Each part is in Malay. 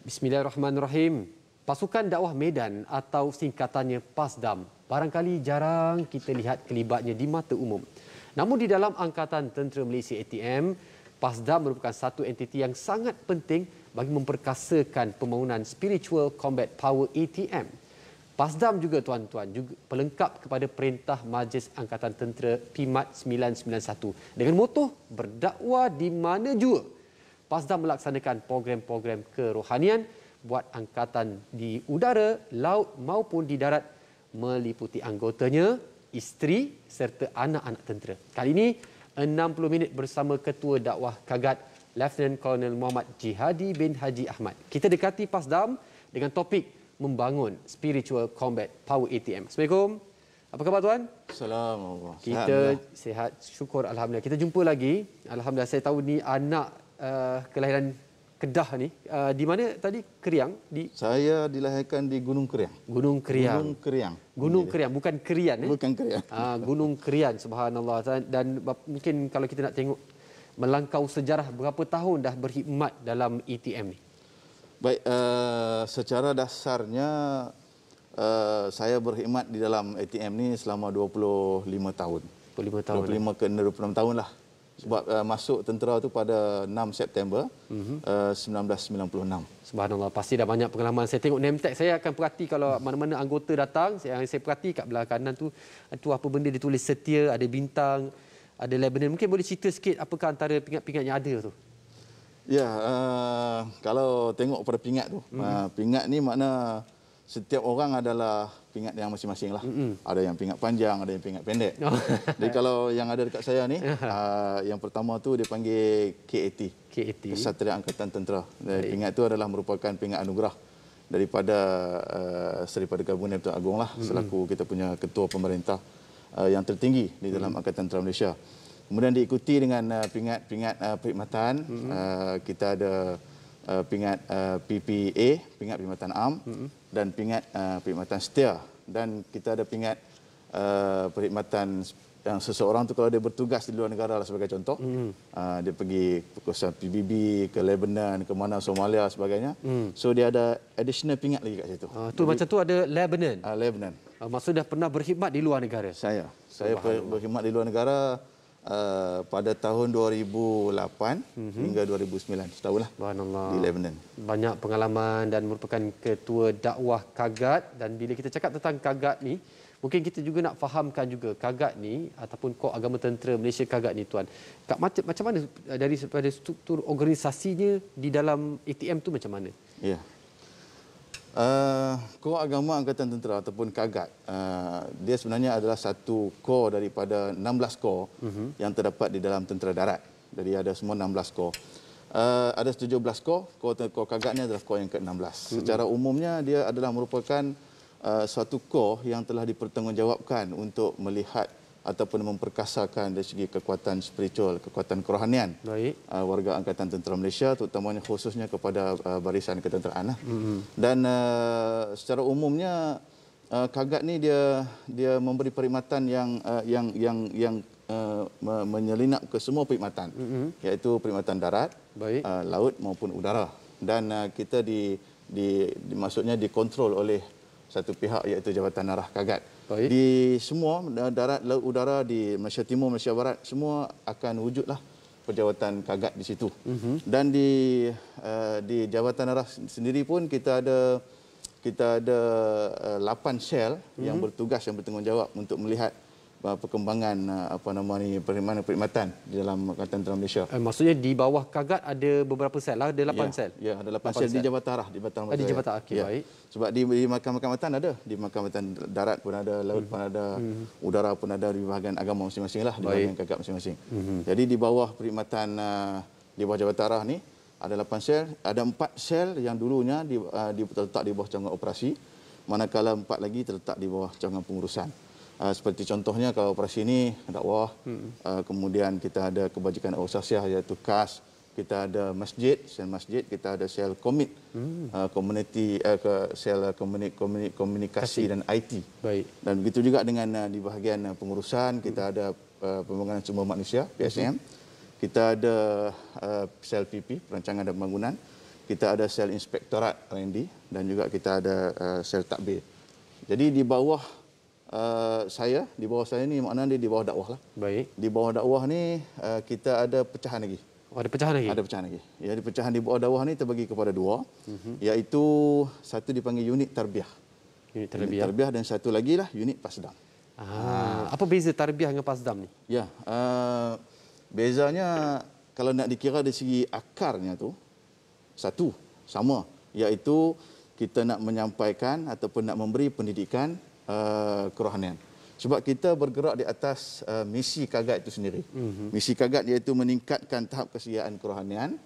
Bismillahirrahmanirrahim. Pasukan Dakwah Medan atau singkatannya PASDAM barangkali jarang kita lihat kelibatnya di mata umum. Namun di dalam Angkatan Tentera Malaysia ATM, PASDAM merupakan satu entiti yang sangat penting bagi memperkasakan pembangunan Spiritual Combat Power ATM. PASDAM juga tuan-tuan juga pelengkap kepada Perintah Majlis Angkatan Tentera PIMAT 991 dengan motoh berdakwah di mana jua. PASDAM melaksanakan program-program kerohanian buat angkatan di udara, laut maupun di darat meliputi anggotanya, isteri serta anak-anak tentera. Kali ini 60 minit bersama Ketua Dakwah Kagat Lieutenant Colonel Muhammad Jihadi bin Haji Ahmad. Kita dekati PASDAM dengan topik membangun Spiritual Combat Power ATM. Assalamualaikum. Apa khabar tuan? Assalamualaikum. Kita sihat, syukur alhamdulillah. Kita jumpa lagi. Alhamdulillah saya tahu ni anak kelahiran Kedah ni. Di mana tadi? Kriang? Saya dilahirkan di Gunung Kriang. Gunung Kriang. Gunung Kriang. Gunung Kriang, bukan Krian. Bukan Krian. Gunung Krian, subhanallah. Dan mungkin kalau kita nak tengok melangkau sejarah, berapa tahun dah berkhidmat dalam ATM ni? Baik, secara dasarnya saya berkhidmat di dalam ATM ni selama 25 tahun. 25 tahun. 25 ke 26 tahun lah. Sebab masuk tentera tu pada 6 September 1996. Subhanallah, pasti dah banyak pengalaman. Saya tengok name tag, saya akan perhati kalau mana-mana anggota datang, saya perhati kat belah kanan tu apa benda ditulis setia, ada bintang, ada Lebanon. Mungkin boleh cerita sikit apakah antara pingat-pingat yang ada tu? Ya, kalau tengok pada pingat tu, pingat ni makna setiap orang adalah pingat yang masing-masing lah. Ada yang pingat panjang, ada yang pingat pendek. Jadi kalau yang ada dekat saya ni, yang pertama tu dia panggil KAT. Kesatria Angkatan Tentera. Pingat tu adalah merupakan pingat anugerah daripada Seri Perdana Gabungan Tuan Agong lah, selaku kita punya ketua pemerintah yang tertinggi di dalam Angkatan Tentera Malaysia. Kemudian diikuti dengan pingat-pingat perkhidmatan. Kita ada pingat PPA, pingat perkhidmatan am, dan pingat perkhidmatan setia. Dan kita ada pingat perkhidmatan yang seseorang tu kalau dia bertugas di luar negara lah, sebagai contoh, dia pergi kawasan PBB, ke Lebanon, ke mana, Somalia sebagainya. So dia ada additional pingat lagi kat situ. Tu macam tu ada Lebanon. Lebanon. Maksudnya dah pernah berkhidmat di luar negara. Saya berkhidmat di luar negara pada tahun 2008 hingga 2009, setahunlah di Lebanon. Banyak pengalaman dan merupakan ketua dakwah Kagat. Dan bila kita cakap tentang Kagat ni, mungkin kita juga nak fahamkan juga Kagat ni ataupun Kor Agama Tentera Malaysia Kagat ni tuan. Macam mana daripada struktur organisasinya di dalam ATM tu macam mana? Ya. Kor Agama Angkatan Tentera ataupun Kagat, dia sebenarnya adalah satu kor daripada 16 kor yang terdapat di dalam tentera darat. Jadi ada semua 16 kor. Ada 17 kor. Kor Kagat ni adalah kor yang ke-16. Secara umumnya dia adalah merupakan suatu kor yang telah dipertanggungjawabkan untuk melihat ataupun memperkasakan dari segi kekuatan spiritual, kekuatan kerohanian warga Angkatan Tentera Malaysia, terutamanya khususnya kepada barisan ketenteraan. Dan secara umumnya Kagat ni dia memberi perkhidmatan yang menyelinap ke semua perkhidmatan, iaitu perkhidmatan darat, laut maupun udara. Dan kita maksudnya dikontrol oleh satu pihak, iaitu Jabatan Arah Kagat. Di semua darat, laut, udara di Malaysia Timur, Malaysia Barat, semua akan wujudlah perjawatan Kagat di situ. Dan di Jabatan Arah sendiri pun kita ada 8 sel yang bertugas, yang bertanggungjawab untuk melihat perkembangan perkhidmatan di dalam Angkatan Tentera Malaysia. Maksudnya di bawah Kagat ada beberapa sel lah, ada 8 sel. Ya, ada 8 sel di Jabatan Arah, di Batam. Di Jabatan Arah, baik. Sebab di makam-makamatan ada, di makam-makamatan darat pun ada, laut pun ada, udara pun ada, di bahagian agama masing-masing lah, di bahagian Kagat masing-masing. Jadi di bawah perkhidmatan di bawah Jabatan Arah ni ada 8 sel, ada 4 sel yang dulunya terletak di bawah cawangan operasi, manakala 4 lagi terletak di bawah cawangan pengurusan. Seperti contohnya kalau operasi ini dakwah, kemudian kita ada kebajikan asosiasi, iaitu KAS, kita ada masjid, sel masjid, kita ada sel komit, community, sel komunikasi dan IT. Baik. Dan begitu juga dengan di bahagian pengurusan, kita ada pembangunan sumber manusia, PSM. Kita ada sel PP, perancangan dan pembangunan. Kita ada sel inspektorat R&D dan juga kita ada sel takbir. Jadi di bawah saya ni maknanya dia di bawah dakwah lah. Baik. Di bawah dakwah ni kita ada pecahan lagi. Oh, ada pecahan lagi? Ada pecahan lagi. Ya, di pecahan di bawah dakwah ni terbagi kepada dua, iaitu satu dipanggil unit tarbiyah. Unit Unit tarbiyah dan satu lagi lah unit pasdam. Apa beza tarbiyah dengan pasdam ni? Ya, bezanya kalau nak dikira dari segi akarnya tu satu, sama, iaitu kita nak menyampaikan ataupun nak memberi pendidikan kerohanian. Sebab kita bergerak di atas misi Kagat itu sendiri. Misi Kagat iaitu meningkatkan tahap kesediaan kerohanian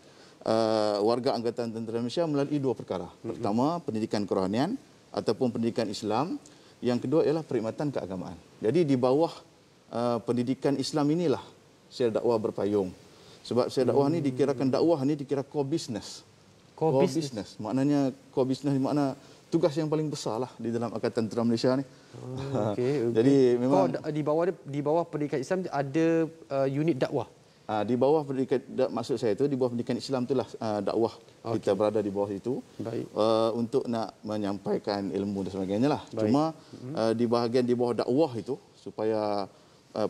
warga Angkatan Tentera Malaysia melalui dua perkara. Pertama, pendidikan kerohanian ataupun pendidikan Islam. Yang kedua ialah perkhidmatan keagamaan. Jadi di bawah pendidikan Islam inilah sel dakwah berpayung. Sebab sel dakwah ni dikirakan dakwah ni dikira core business. Core business. Maknanya core business makna tugas yang paling besar lah di dalam Angkatan Tentera Malaysia ni. Okay. Jadi memang di bawah pendidikan Islam ada unit dakwah. Di bawah pendidikan, maksud saya itu di bawah pendidikan Islam itulah dakwah kita berada di bawah itu. Baik. Untuk nak menyampaikan ilmu dan sebagainya lah. Baik. Cuma di bahagian di bawah dakwah itu supaya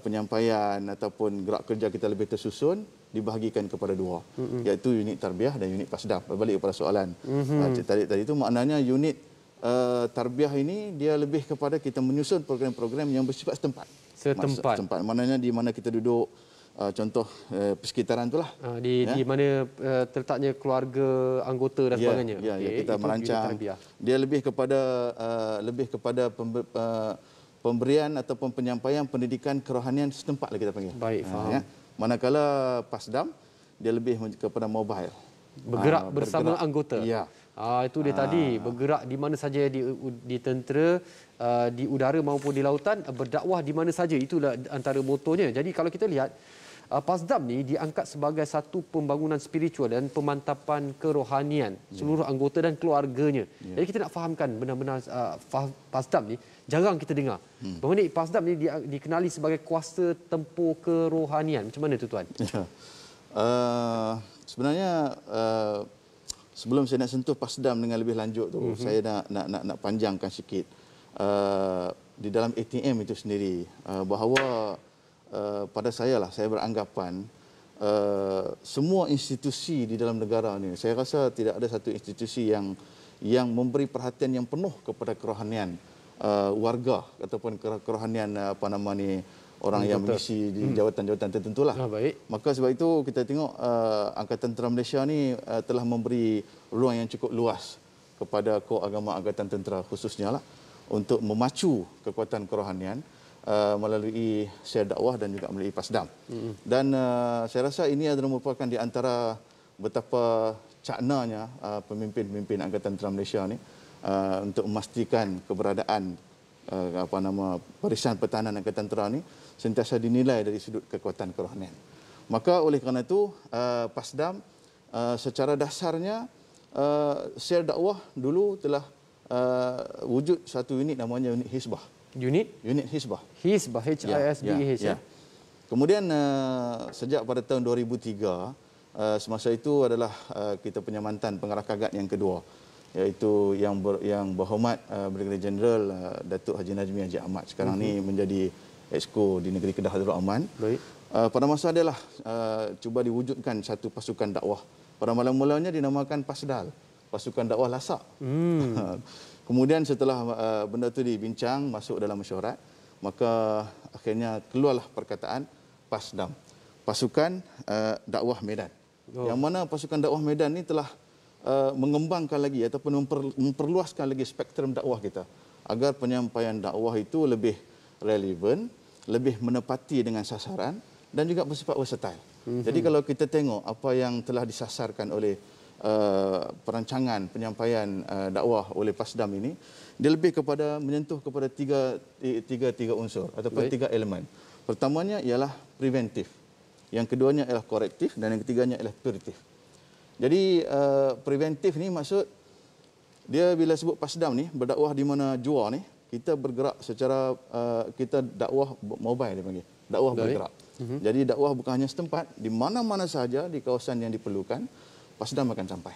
penyampaian ataupun gerak kerja kita lebih tersusun dibahagikan kepada dua, iaitu unit tarbiyah dan unit pasdam. Berbalik kepada soalan tadi itu, maknanya unit tarbiyah ini dia lebih kepada kita menyusun program-program yang bersifat setempat. Setempat. Maknanya di mana kita duduk, contoh persekitaran itulah. Di mana terletaknya keluarga, anggota dan sebagainya. Ya, kita merancang. Dia lebih kepada pemberian ataupun penyampaian pendidikan kerohanian setempat lah kita panggil. Baik, faham. Manakala pasdam dia lebih kepada mobile. Bergerak bersama anggota. Ya. Itu dia tadi, bergerak di mana saja di tentera, di udara maupun di lautan, berdakwah di mana saja. Itulah antara motonya. Jadi kalau kita lihat, Pasdam ni diangkat sebagai satu pembangunan spiritual dan pemantapan kerohanian seluruh anggota dan keluarganya. Jadi kita nak fahamkan benar-benar Pasdam ni jarang kita dengar. Bahawa Pasdam ni dikenali sebagai kuasa tempur kerohanian. Macam mana tu tuan? Ya. Sebenarnya sebelum saya nak sentuh Pasdam dengan lebih lanjut tu, saya nak panjangkan sikit di dalam ATM itu sendiri, bahawa pada saya beranggapan semua institusi di dalam negara ni, saya rasa tidak ada satu institusi yang memberi perhatian yang penuh kepada kerohanian warga ataupun kerohanian orang yang mengisi di jawatan-jawatan tertentu lah. Baik. Maka sebab itu kita tengok Angkatan Tentera Malaysia ni telah memberi ruang yang cukup luas kepada kor agama Angkatan Tentera khususnya lah untuk memacu kekuatan kerohanian melalui sel dakwah dan juga melalui Pasdam. Dan saya rasa ini adalah merupakan di antara betapa caknanya pemimpin-pemimpin Angkatan Tentera Malaysia ni untuk memastikan keberadaan barisan pertahanan Angkatan Tentera ni sentiasa dinilai dari sudut kekuatan kerohanian. Maka oleh kerana itu Pasdam secara dasarnya sel dakwah dulu telah wujud satu unit namanya unit Hizbah. Unit Hizbah. Hizbah, HISBH. Ya. Kemudian sejak pada tahun 2003 semasa itu adalah kita punya mantan pengarah Kagat yang kedua, iaitu yang berhormat Brigadier Jeneral Datuk Haji Najmi Haji Ahmad, sekarang ni menjadi Exco di negeri Kedah Darul Aman. Baik. Pada masa dia lah cuba diwujudkan satu pasukan dakwah. Pada mula-mulanya dinamakan Pasdal, pasukan dakwah Lasak. Kemudian setelah benda itu dibincang, masuk dalam mesyuarat, maka akhirnya keluarlah perkataan Pasdam, pasukan dakwah Medan. Yang mana pasukan dakwah Medan ni telah mengembangkan lagi ataupun memperluaskan lagi spektrum dakwah kita agar penyampaian dakwah itu lebih relevan, lebih menepati dengan sasaran dan juga bersifat versatile. Jadi kalau kita tengok apa yang telah disasarkan oleh perancangan penyampaian dakwah oleh Pasdam ini, dia lebih kepada menyentuh kepada tiga unsur ataupun tiga elemen. Pertamanya ialah preventif, yang keduanya ialah korektif dan yang ketiganya ialah puratif. Jadi preventif ni maksud dia bila sebut Pasdam ni berdakwah di mana jua ni, kita bergerak secara kita dakwah mobile dia panggil. Dakwah bergerak. Jadi dakwah bukan hanya setempat, di mana-mana sahaja di kawasan yang diperlukan, Pasdam akan sampai.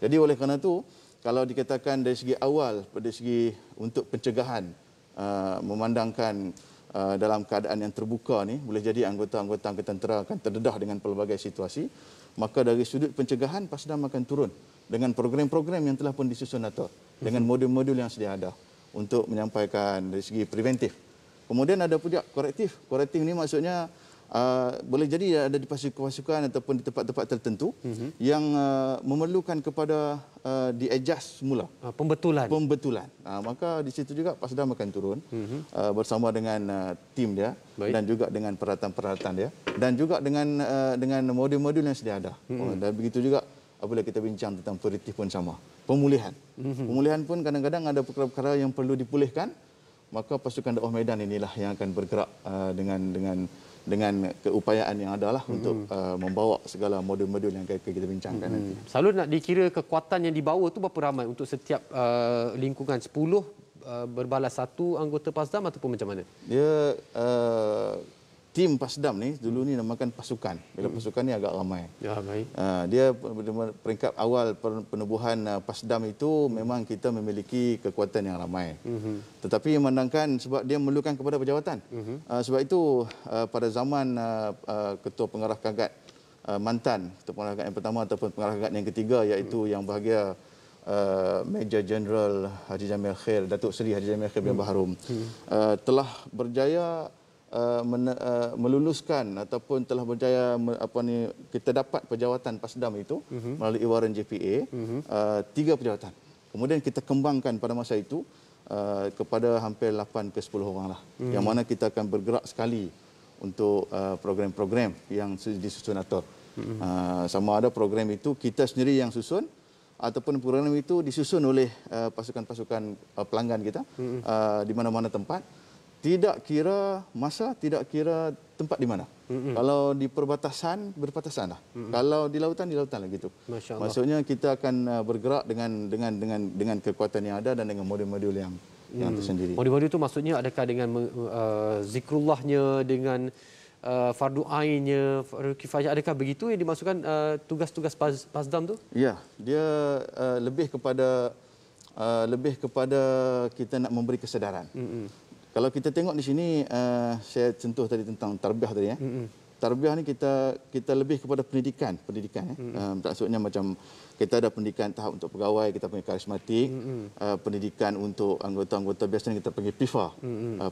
Jadi oleh kerana itu, kalau dikatakan dari segi awal, dari segi untuk pencegahan, memandangkan dalam keadaan yang terbuka ni, boleh jadi anggota-anggota Angkatan Tentera akan terdedah dengan pelbagai situasi, maka dari sudut pencegahan, Pasdam akan turun dengan program-program yang telah pun disusun NATO, dengan modul-modul yang sedia ada untuk menyampaikan dari segi preventif. Kemudian ada juga korektif. Korektif ini maksudnya boleh jadi ada di pasukan-pasukan ataupun di tempat-tempat tertentu yang memerlukan kepada di-adjust semula. Pembetulan. Maka di situ juga Pasdam akan turun bersama dengan tim dia. Baik. Dan juga dengan peralatan-peralatan dia dan juga dengan modul-modul yang sedia ada. Dan begitu juga apabila kita bincang tentang korektif pun sama. Pemulihan. Pemulihan pun kadang-kadang ada perkara-perkara yang perlu dipulihkan, maka pasukan dakwah medan inilah yang akan bergerak dengan keupayaan yang ada lah untuk membawa segala modul-modul yang kita bincangkan nanti. Selalu nak dikira kekuatan yang dibawa tu berapa ramai untuk setiap lingkungan 10 berbalas satu anggota Pasdam ataupun macam mana? Dia tim Pasdam ni dulu ni namakan pasukan. Bila pasukan ni agak ramai. Ya, baik. Dia peringkat awal penubuhan Pasdam itu memang kita memiliki kekuatan yang ramai. Tetapi memandangkan sebab dia memerlukan kepada pejawatan. Sebab itu pada zaman Ketua Pengarah Kagat mantan Ketua Pengarah Kagat yang pertama ataupun Pengarah Kagat yang ketiga, iaitu yang bahagia Major General Haji Jamil Khair, Datuk Seri Haji Jamil Khair bin Baharum, telah berjaya meluluskan ataupun telah berjaya kita dapat pejawatan Pasdam itu melalui waran JPA 3 pejawatan. Kemudian kita kembangkan pada masa itu kepada hampir 8 ke 10 orang lah. Yang mana kita akan bergerak sekali untuk program-program yang disusun atur. Sama ada program itu kita sendiri yang susun ataupun program itu disusun oleh pasukan-pasukan pelanggan kita di mana-mana tempat. Tidak kira masa, tidak kira tempat di mana. Kalau di perbatasan, berbatasan lah. Kalau di lautan lah gitu. Maksudnya kita akan bergerak dengan kekuatan yang ada dan dengan modul-modul yang tersendiri. Modul-modul itu maksudnya adakah dengan zikrullahnya, dengan fardu ainnya, fardu kifayah, adakah begitu yang dimaksudkan tugas-tugas Pasdam tu? Ya, dia lebih kepada kita nak memberi kesedaran. Kalau kita tengok di sini, saya sentuh tadi tentang tarbiyah tadi. Tarbiyah ni kita lebih kepada pendidikan. Maksudnya macam kita ada pendidikan tahap untuk pegawai, kita panggil karismatik, pendidikan untuk anggota-anggota biasanya kita panggil PIFA,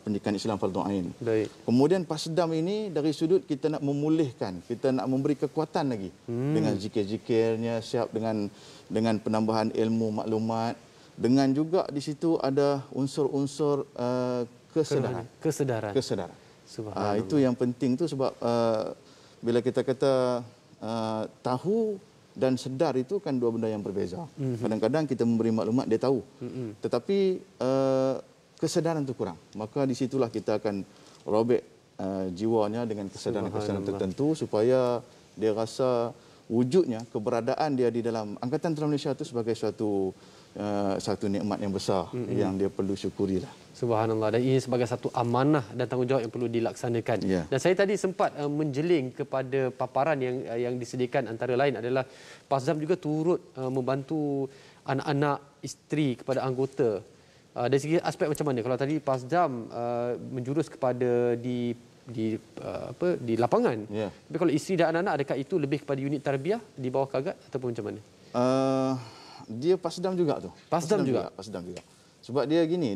pendidikan Islam Fardhu Ain. Kemudian Pasdam ini dari sudut kita nak memulihkan, kita nak memberi kekuatan lagi dengan zikir-zikirnya, siap dengan penambahan ilmu maklumat, dengan juga di situ ada unsur-unsur kesedaran. Itu yang penting tu sebab bila kita kata tahu dan sedar itu kan dua benda yang berbeza. Kadang-kadang kita memberi maklumat dia tahu, tetapi kesedaran itu kurang. Maka di situlah kita akan robek jiwanya dengan kesedaran-kesedaran tertentu supaya dia rasa wujudnya, keberadaan dia di dalam Angkatan Tentera Malaysia itu sebagai satu nikmat yang besar yang dia perlu syukurilah. Subhanallah, dan ini sebagai satu amanah dan tanggungjawab yang perlu dilaksanakan. Dan saya tadi sempat menjeling kepada paparan yang disediakan, antara lain adalah Pasdam juga turut membantu anak-anak, isteri kepada anggota. Dari segi aspek macam mana? Kalau tadi Pasdam menjurus kepada di lapangan. Tapi kalau isteri dan anak-anak, adakah itu lebih kepada unit tarbiyah di bawah Kagat ataupun macam mana? Dia Pasdam juga tu. Pasdam juga. Sebab dia gini,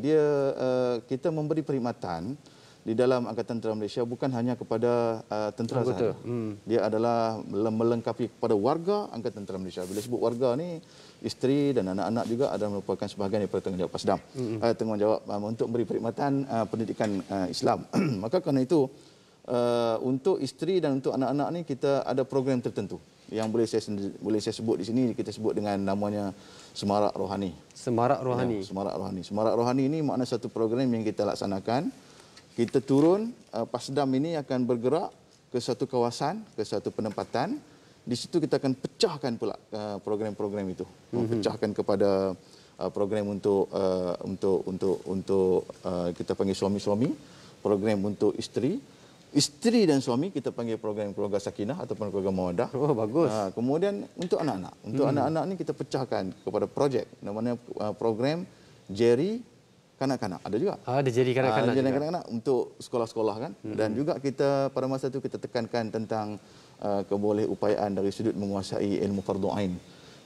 kita memberi perkhidmatan di dalam Angkatan Tentera Malaysia bukan hanya kepada tentera sahaja. Dia adalah melengkapi kepada warga Angkatan Tentera Malaysia. Bila sebut warga ni, isteri dan anak-anak juga adalah merupakan sebahagian daripada tanggungjawab Pasdam. Tanggungjawab untuk memberi perkhidmatan pendidikan Islam. Maka kerana itu, untuk isteri dan untuk anak-anak ni kita ada program tertentu yang boleh saya sebut di sini. Kita sebut dengan namanya Semarak Rohani. Semarak Rohani. Ya, Semarak Rohani. Semarak Rohani ini makna satu program yang kita laksanakan. Kita turun, Pasdam ini akan bergerak ke satu kawasan, ke satu penempatan di situ kita akan pecahkan pula program-program itu. Pecahkan kepada program untuk kita panggil suami-suami, program untuk isteri dan suami kita panggil program keluarga sakinah ataupun keluarga mawaddah. Oh, bagus. Kemudian untuk anak-anak. Untuk anak-anak ni kita pecahkan kepada projek namanya program Jerry kanak-kanak. Ada juga. Ada jadi kanak-kanak. Jadi kanak-kanak untuk sekolah-sekolah kan. Dan juga kita pada masa itu kita tekankan tentang kebolehupayaan dari sudut menguasai ilmu fardu ain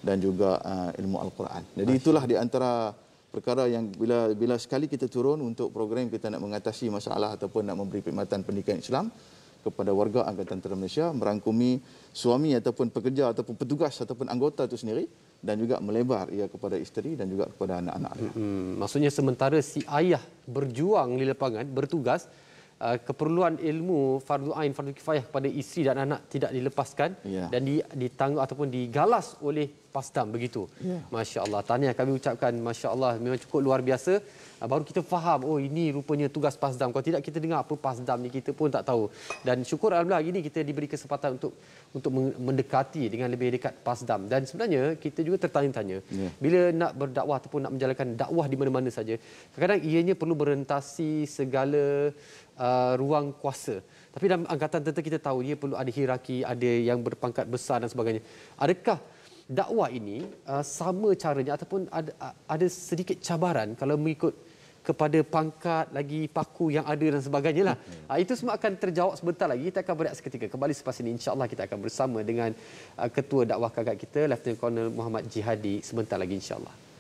dan juga ilmu Al-Quran. Jadi itulah di antara perkara yang bila sekali kita turun untuk program kita nak mengatasi masalah ataupun nak memberi perkhidmatan pendidikan Islam kepada warga Angkatan Tentera Malaysia, merangkumi suami ataupun pekerja ataupun petugas ataupun anggota itu sendiri dan juga melebar ia kepada isteri dan juga kepada anak-anak. Maksudnya sementara si ayah berjuang di lapangan, bertugas, keperluan ilmu fardu ain, fardu kifayah kepada isteri dan anak tidak dilepaskan dan ditanggung ataupun digalas oleh PASDAM begitu. Masya Allah. Tahniah kami ucapkan, Masya Allah, memang cukup luar biasa. Baru kita faham, oh ini rupanya tugas PASDAM. Kalau tidak kita dengar apa PASDAM ni, kita pun tak tahu. Dan syukur Alhamdulillah hari ini kita diberi kesempatan untuk mendekati dengan lebih dekat PASDAM. Dan sebenarnya kita juga tertanya-tanya, bila nak berdakwah ataupun nak menjalankan dakwah di mana-mana saja, kadang-kadang ianya perlu merentasi segala ruang kuasa. Tapi dalam Angkatan Tentera kita tahu dia perlu ada hierarki, ada yang berpangkat besar dan sebagainya. Adakah dakwah ini sama caranya ataupun ada sedikit cabaran kalau mengikut kepada pangkat lagi paku yang ada dan sebagainya lah. Itu semua akan terjawab sebentar lagi. Kita akan berehat seketika. Kembali selepas ini insya-Allah kita akan bersama dengan Ketua Dakwah Kagak kita, Lieutenant Colonel Muhammad Jihadi, sebentar lagi insya-Allah.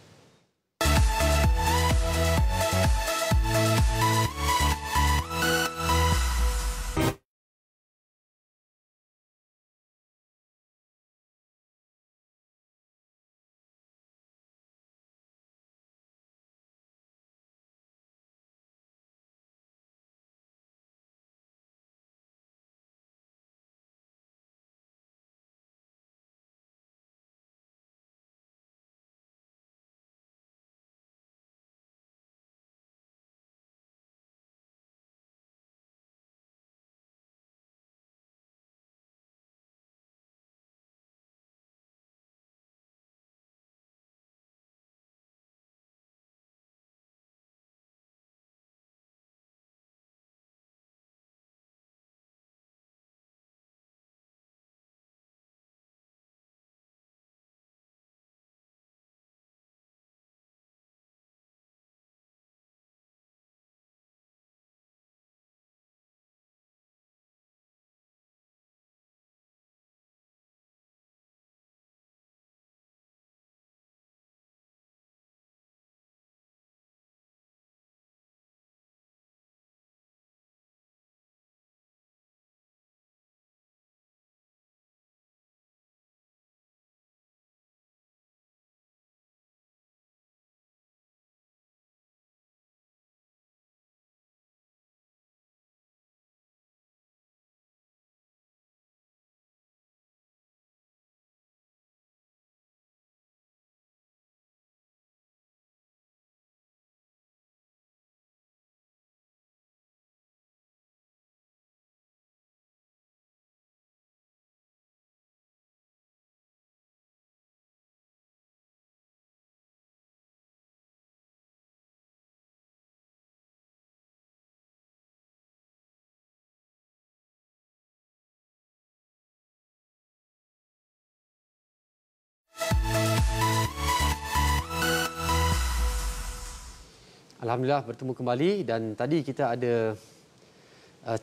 Alhamdulillah bertemu kembali dan tadi kita ada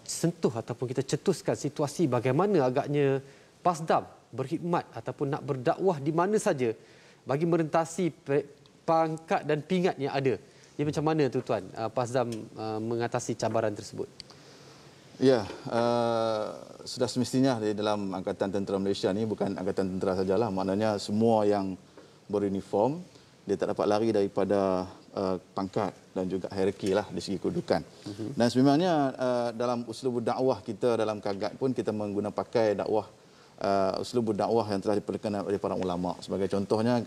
sentuh ataupun kita cetuskan situasi bagaimana agaknya PASDAM berkhidmat ataupun nak berdakwah di mana saja bagi merentasi pangkat dan pingat yang ada. Jadi macam mana tu Tuan PASDAM mengatasi cabaran tersebut? Ya, sudah semestinya di dalam Angkatan Tentera Malaysia ni bukan Angkatan Tentera sajalah, maknanya semua yang beruniform dia tak dapat lari daripada pangkat dan juga hierarki lah di segi kedudukan. Dan sebenarnya dalam uslub dakwah kita dalam Kagak pun kita menggunakan pakai dakwah uslub dakwah yang telah diperkenalkan oleh para ulama. Sebagai contohnya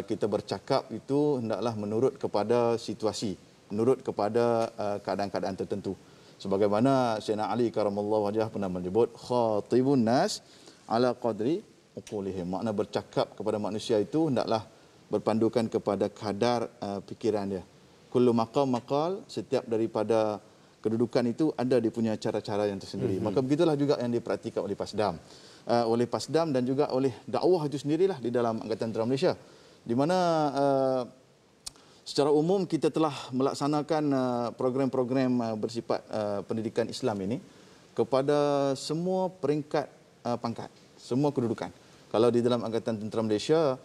kita bercakap itu hendaklah menurut kepada situasi, menurut kepada keadaan-keadaan tertentu. Sebagaimana Sayyidina Ali karamallahu wajhah pernah menyebut khatibun nas ala qadri uqulihim. Makna bercakap kepada manusia itu hendaklah berpandukan kepada kadar fikiran dia. Kullu maqam maqal, setiap daripada kedudukan itu ada dia punya cara-cara yang tersendiri. Maka begitulah juga yang diperhatikan oleh Pasdam. Oleh Pasdam dan juga oleh dakwah itu sendirilah di dalam Angkatan Tentera Malaysia. Di mana secara umum kita telah melaksanakan program-program bersifat pendidikan Islam ini kepada semua peringkat pangkat, semua kedudukan. Kalau di dalam Angkatan Tentera Malaysia,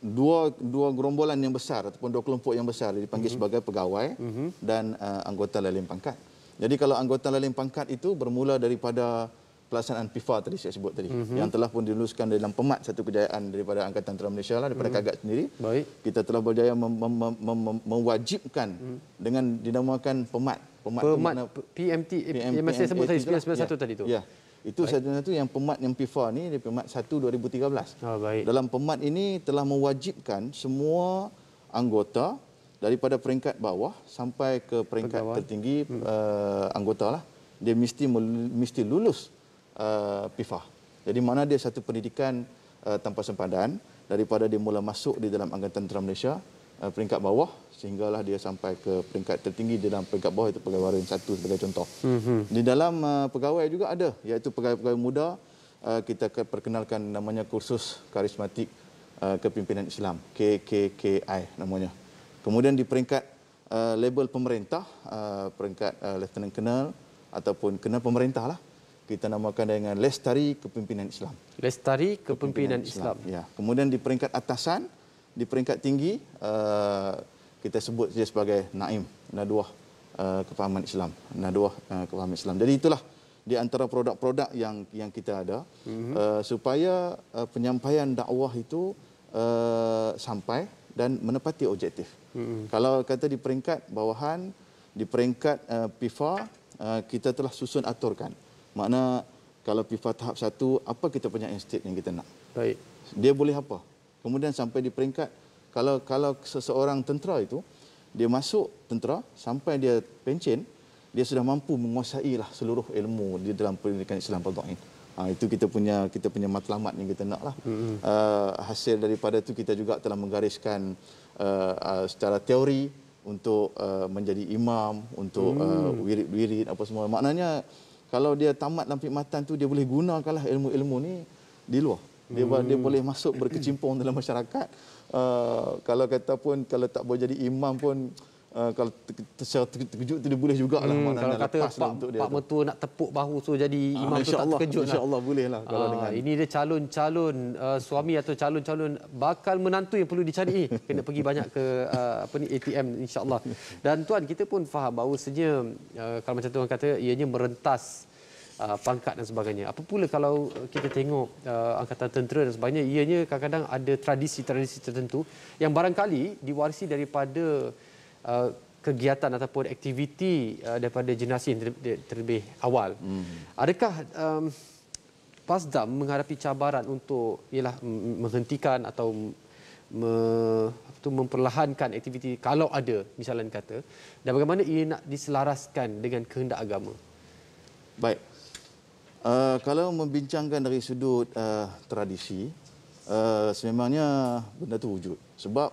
dua gerombolan yang besar ataupun dua kelompok yang besar dipanggil sebagai pegawai dan anggota lalin pangkat. Jadi kalau anggota lalin pangkat itu bermula daripada pelaksanaan PIFA tadi saya sebut tadi, yang telah pun diluluskan dalam pemat satu kejayaan daripada Angkatan Tentera Malaysia lah, daripada Kagak sendiri. Baik. Kita telah berjaya mewajibkan dengan dinamakan pemat. Pemat PMT yang masih sebut tadi 991 tadi tu. Ya. Itu satu yang pemat yang PIFA ni, dia pemat 1 2013. Baik. Dalam pemat ini telah mewajibkan semua anggota daripada peringkat bawah sampai ke peringkat tertinggi anggota lah, dia mesti lulus PIFA. Jadi mana dia satu pendidikan tanpa sempadan daripada dia mula masuk di dalam Angkatan Tentera Malaysia peringkat bawah sehinggalah dia sampai ke peringkat tertinggi di dalam peringkat bawah, itu pegawai waring 1 sebagai contoh. Di dalam pegawai juga ada, iaitu pegawai-pegawai muda, kita perkenalkan namanya kursus karismatik kepimpinan Islam, KKKI namanya. Kemudian di peringkat label pemerintah, peringkat Lieutenant Colonel ataupun Colonel pemerintah lah, kita namakan dengan Lestari Kepimpinan Islam. Lestari Kepimpinan Islam. Ya. Kemudian di peringkat atasan, di peringkat tinggi, kita sebut dia sebagai Naim, Naduah Kefahaman Islam. Naduah Kefahaman Islam. Jadi itulah di antara produk-produk yang kita ada supaya penyampaian dakwah itu sampai dan menepati objektif. Kalau kata di peringkat bawahan, di peringkat PIFA, kita telah susun aturkan. Makna kalau PIFA tahap 1, apa kita punya instit yang kita nak. Baik. Dia boleh apa. Kemudian sampai di peringkat, kalau seseorang tentera itu, dia masuk tentera sampai dia pencen, dia sudah mampu menguasai lah seluruh ilmu di dalam pendidikan Islam Fardhain. Itu kita punya matlamat yang kita nak lah. Hasil daripada itu kita juga telah menggariskan secara teori untuk menjadi imam, untuk wirid-wirid apa semua. Maknanya kalau dia tamat dalam perkhidmatan tu, dia boleh gunakanlah ilmu-ilmu ni di luar. Dia boleh masuk berkecimpung dalam masyarakat. Kalau kata pun kalau tak boleh jadi imam pun, kalau secara terkejut tu dia boleh jugalah. Kalau kata Pak Mertua nak tepuk bahu so jadi imam tu tak terkejut lah. InsyaAllah boleh lah. Kalau dengan ini dia calon-calon suami atau calon-calon bakal menantu yang perlu dicari. Kena pergi banyak ke ATM insya-Allah. Dan tuan, kita pun faham bahawasanya kalau macam tuan kata ianya merentas pangkat dan sebagainya. Apa pula kalau kita tengok Angkatan Tentera dan sebagainya, ianya kadang-kadang ada tradisi-tradisi tertentu yang barangkali diwarisi daripada kegiatan ataupun aktiviti daripada generasi yang terlebih awal. Adakah Pasdam menghadapi cabaran untuk menghentikan atau memperlahankan aktiviti kalau ada, misalnya kata, dan bagaimana ia nak diselaraskan dengan kehendak agama? Baik. Kalau membincangkan dari sudut tradisi, sememangnya benda itu wujud. Sebab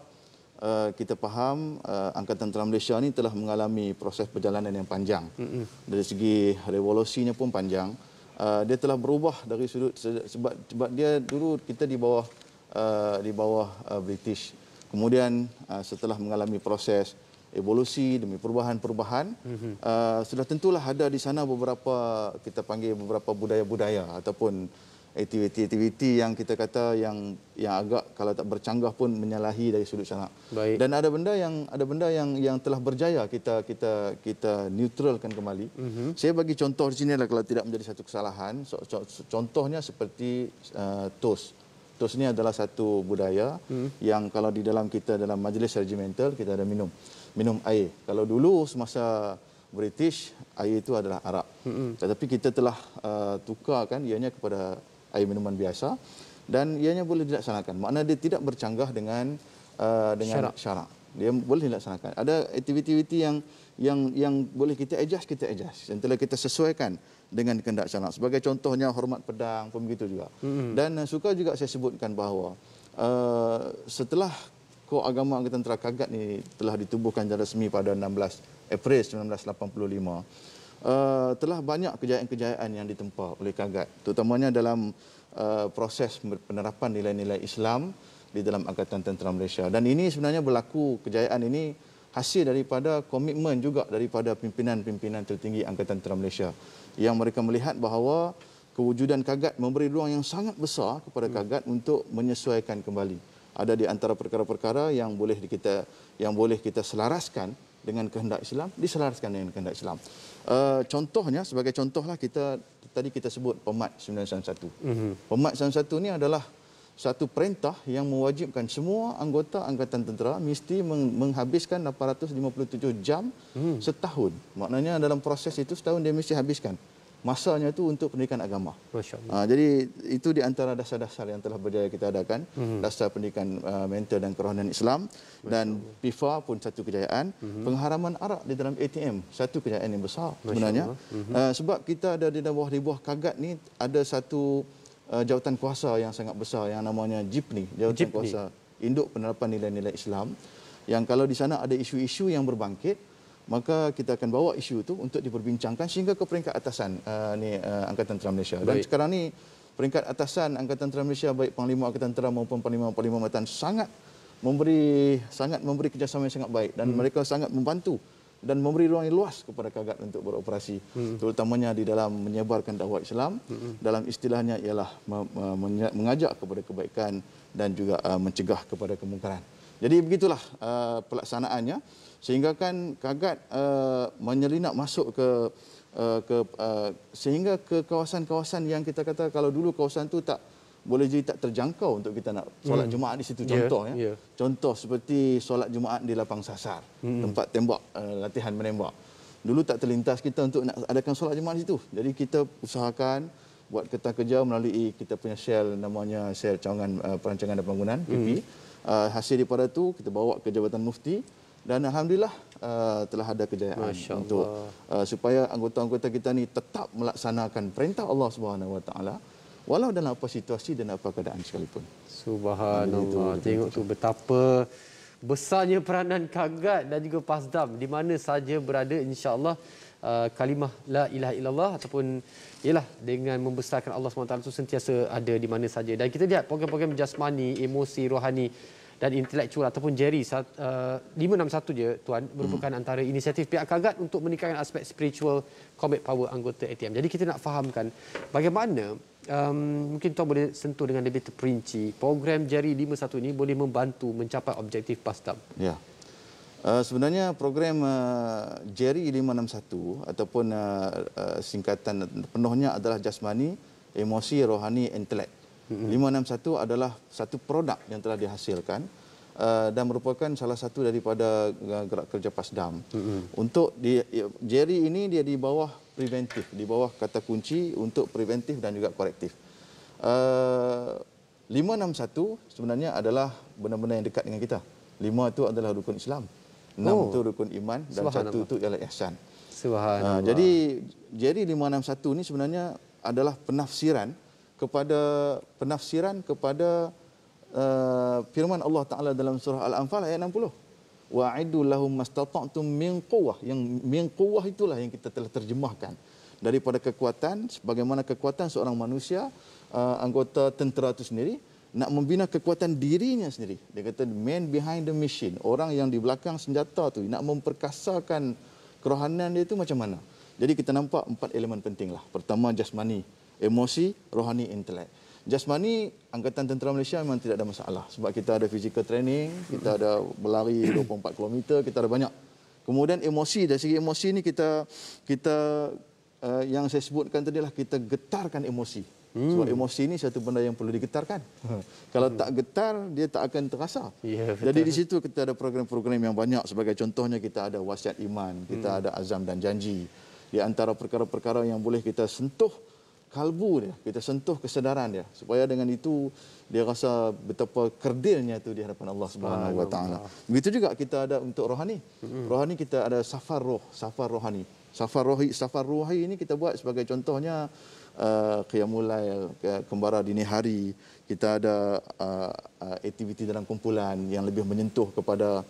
kita faham Angkatan Tentera Malaysia ni telah mengalami proses perjalanan yang panjang. Dari segi revolusinya pun panjang. Dia telah berubah dari sudut sebab dia dulu kita di bawah British. Kemudian setelah mengalami proses evolusi demi perubahan-perubahan, sudah tentulah ada di sana beberapa, kita panggil beberapa budaya-budaya ataupun aktiviti-aktiviti yang kita kata yang agak kalau tak bercanggah pun menyalahi dari sudut syarak. Dan ada benda yang telah berjaya kita neutralkan kembali. Saya bagi contoh di sini lah kalau tidak menjadi satu kesalahan. Contohnya seperti tos. Tos ni adalah satu budaya yang kalau di dalam kita dalam majlis regimental kita ada minum air. Kalau dulu semasa British, air itu adalah arak. Tetapi kita telah tukarkan ianya kepada air minuman biasa dan ianya boleh dilaksanakan. Maknanya dia tidak bercanggah dengan syarak. Dia boleh dilaksanakan. Ada aktiviti-aktiviti yang boleh kita adjust, yang telah kita sesuaikan dengan kehendak syarak. Sebagai contohnya hormat pedang pun begitu juga. Dan suka juga saya sebutkan bahawa setelah Kor Agama Angkatan Tentera Kagat ni telah ditubuhkan secara resmi pada 16 April 1985, telah banyak kejayaan-kejayaan yang ditempa oleh Kagat, terutamanya dalam proses penerapan nilai-nilai Islam di dalam Angkatan Tentera Malaysia. Dan ini sebenarnya berlaku, kejayaan ini hasil daripada komitmen juga daripada pimpinan-pimpinan tertinggi Angkatan Tentera Malaysia, yang mereka melihat bahawa kewujudan Kagat memberi ruang yang sangat besar kepada Kagat untuk menyesuaikan kembali. Ada di antara perkara-perkara yang boleh kita selaraskan dengan kehendak Islam, diselaraskan dengan kehendak Islam. Contohnya, sebagai contohlah, tadi kita sebut Pemat 991. Pemat 991 ini adalah satu perintah yang mewajibkan semua anggota Angkatan Tentera mesti menghabiskan 857 jam setahun. Maknanya dalam proses itu setahun dia mesti habiskan. Masanya itu untuk pendidikan agama. Masya Allah. Jadi itu di antara dasar-dasar yang telah berjaya kita adakan. Dasar pendidikan mental dan kerohanian Islam. Dan PIFA pun satu kejayaan. Pengharaman arak di dalam ATM, satu kejayaan yang besar sebenarnya. Sebab kita ada di bawah Kagat ni ada satu jawatan kuasa yang sangat besar yang namanya JIPNI, Jawatan Kuasa Induk Penerapan Nilai-Nilai Islam, yang kalau di sana ada isu-isu yang berbangkit, maka kita akan bawa isu itu untuk diperbincangkan sehingga ke peringkat atasan Angkatan Tentera Malaysia. Dan sekarang ni peringkat atasan Angkatan Tentera Malaysia, baik Panglima Angkatan Tentera maupun Panglima Angkatan, sangat memberi kerjasama yang sangat baik, dan mereka sangat membantu dan memberi ruang yang luas kepada Kagat untuk beroperasi, terutamanya di dalam menyebarkan dakwah Islam. Dalam istilahnya ialah mengajak kepada kebaikan dan juga mencegah kepada kemungkaran. Jadi begitulah pelaksanaannya, sehingga kan Kagat menyelinap masuk sehingga ke kawasan-kawasan yang kita kata kalau dulu kawasan itu boleh jadi tak terjangkau untuk kita nak solat Jumaat di situ. Contoh contoh seperti solat Jumaat di lapang sasar, tempat tembak, latihan menembak. Dulu tak terlintas kita untuk nak adakan solat Jumaat di situ. Jadi kita usahakan buat kereta kerja melalui kita punya sel, namanya sel cawangan perancangan dan pembangunan, PP. Hasil daripada itu kita bawa ke Jabatan Mufti, dan alhamdulillah telah ada kejayaan untuk supaya anggota-anggota kita ni tetap melaksanakan perintah Allah Subhanahu Wa Taala walau dalam apa situasi dan apa keadaan sekalipun. Subhanallah. Tengok tu betapa besarnya peranan Kagat dan juga Pasdam di mana saja berada, insya-Allah kalimah la ilaha illallah ataupun ialah dengan membesarkan Allah SWT itu sentiasa ada di mana saja. Dan kita lihat program-program jasmani, emosi, rohani dan intelektual ataupun Jerry 561 je tuan, merupakan antara inisiatif pihak Kagat untuk meningkatkan aspek spiritual combat power anggota ATM. Jadi kita nak fahamkan bagaimana mungkin tuan boleh sentuh dengan lebih terperinci program Jerry 51 ini boleh membantu mencapai objektif Pasdam. Ya. Sebenarnya program Jerry 561 ataupun singkatan penuhnya adalah jasmani, emosi, rohani, intelek. 561 adalah satu produk yang telah dihasilkan dan merupakan salah satu daripada gerak kerja Pasdam. Untuk Jerry ini dia di bawah preventif, di bawah kata kunci untuk preventif dan juga korektif. 561 sebenarnya adalah benda-benda yang dekat dengan kita. 5 itu adalah rukun Islam, 6 itu rukun iman, dan 1 itu ialah ihsan. Subhanallah. Jadi Jerry 561 ini sebenarnya adalah penafsiran kepada firman Allah Taala dalam surah Al-Anfal ayat 60. Wa'iddu lahum mastata'tum min quwwah. Yang min quwwah itulah yang kita telah terjemahkan daripada kekuatan, sebagaimana kekuatan seorang manusia, anggota tentera itu sendiri nak membina kekuatan dirinya sendiri. Dia kata man behind the machine, orang yang di belakang senjata tu nak memperkasakan kerohanian dia itu macam mana. Jadi kita nampak 4 elemen penting lah. Pertama jasmani, emosi, rohani, intelek. Jasmani, Angkatan Tentera Malaysia memang tidak ada masalah. Sebab kita ada physical training, kita ada berlari 24 km, kita ada banyak. Kemudian emosi, dari segi emosi ni kita yang saya sebutkan tadi lah, kita getarkan emosi. Sebab emosi ini satu benda yang perlu digetarkan. Kalau tak getar, dia tak akan terasa. Jadi di situ kita ada program-program yang banyak. Sebagai contohnya kita ada wasiat iman, kita ada azam dan janji. Di antara perkara-perkara yang boleh kita sentuh kalbu dia, kita sentuh kesedaran dia supaya dengan itu dia rasa betapa kerdilnya itu di hadapan Allah Subhanahu wa taala. Begitu juga kita ada untuk rohani. Rohani kita ada safar roh, safar rohani. Safar rohani ini kita buat sebagai contohnya qiyamul lail, kembara dini hari. Kita ada aktiviti dalam kumpulan yang lebih menyentuh kepada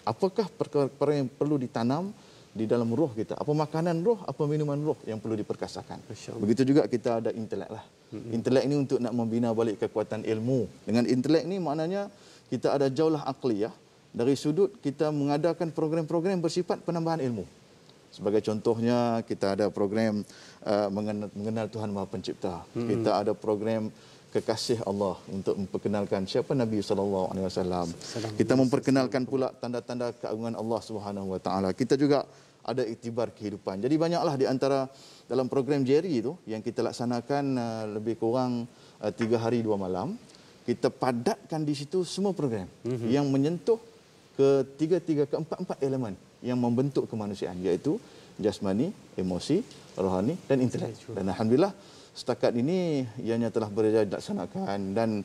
apakah perkara yang perlu ditanam di dalam roh kita. Apa makanan roh, apa minuman roh yang perlu diperkasakan. Begitu juga kita ada intelek lah. Intelek ini untuk nak membina balik kekuatan ilmu. Dengan intelek ni maknanya kita ada jaulah akliyah. Dari sudut kita mengadakan program-program bersifat penambahan ilmu. Sebagai contohnya kita ada program mengenal Tuhan Maha Pencipta. Kita ada program kekasih Allah untuk memperkenalkan siapa Nabi SAW. Kita memperkenalkan pula tanda-tanda keagungan Allah Subhanahu Wa Taala. Kita juga ada iktibar kehidupan. Jadi banyaklah di antara dalam program Jerry itu yang kita laksanakan lebih kurang 3 hari 2 malam. Kita padatkan di situ semua program yang menyentuh keempat elemen yang membentuk kemanusiaan, iaitu jasmani, emosi, rohani dan intelek. Dan alhamdulillah setakat ini ianya telah berjaya dilaksanakan dan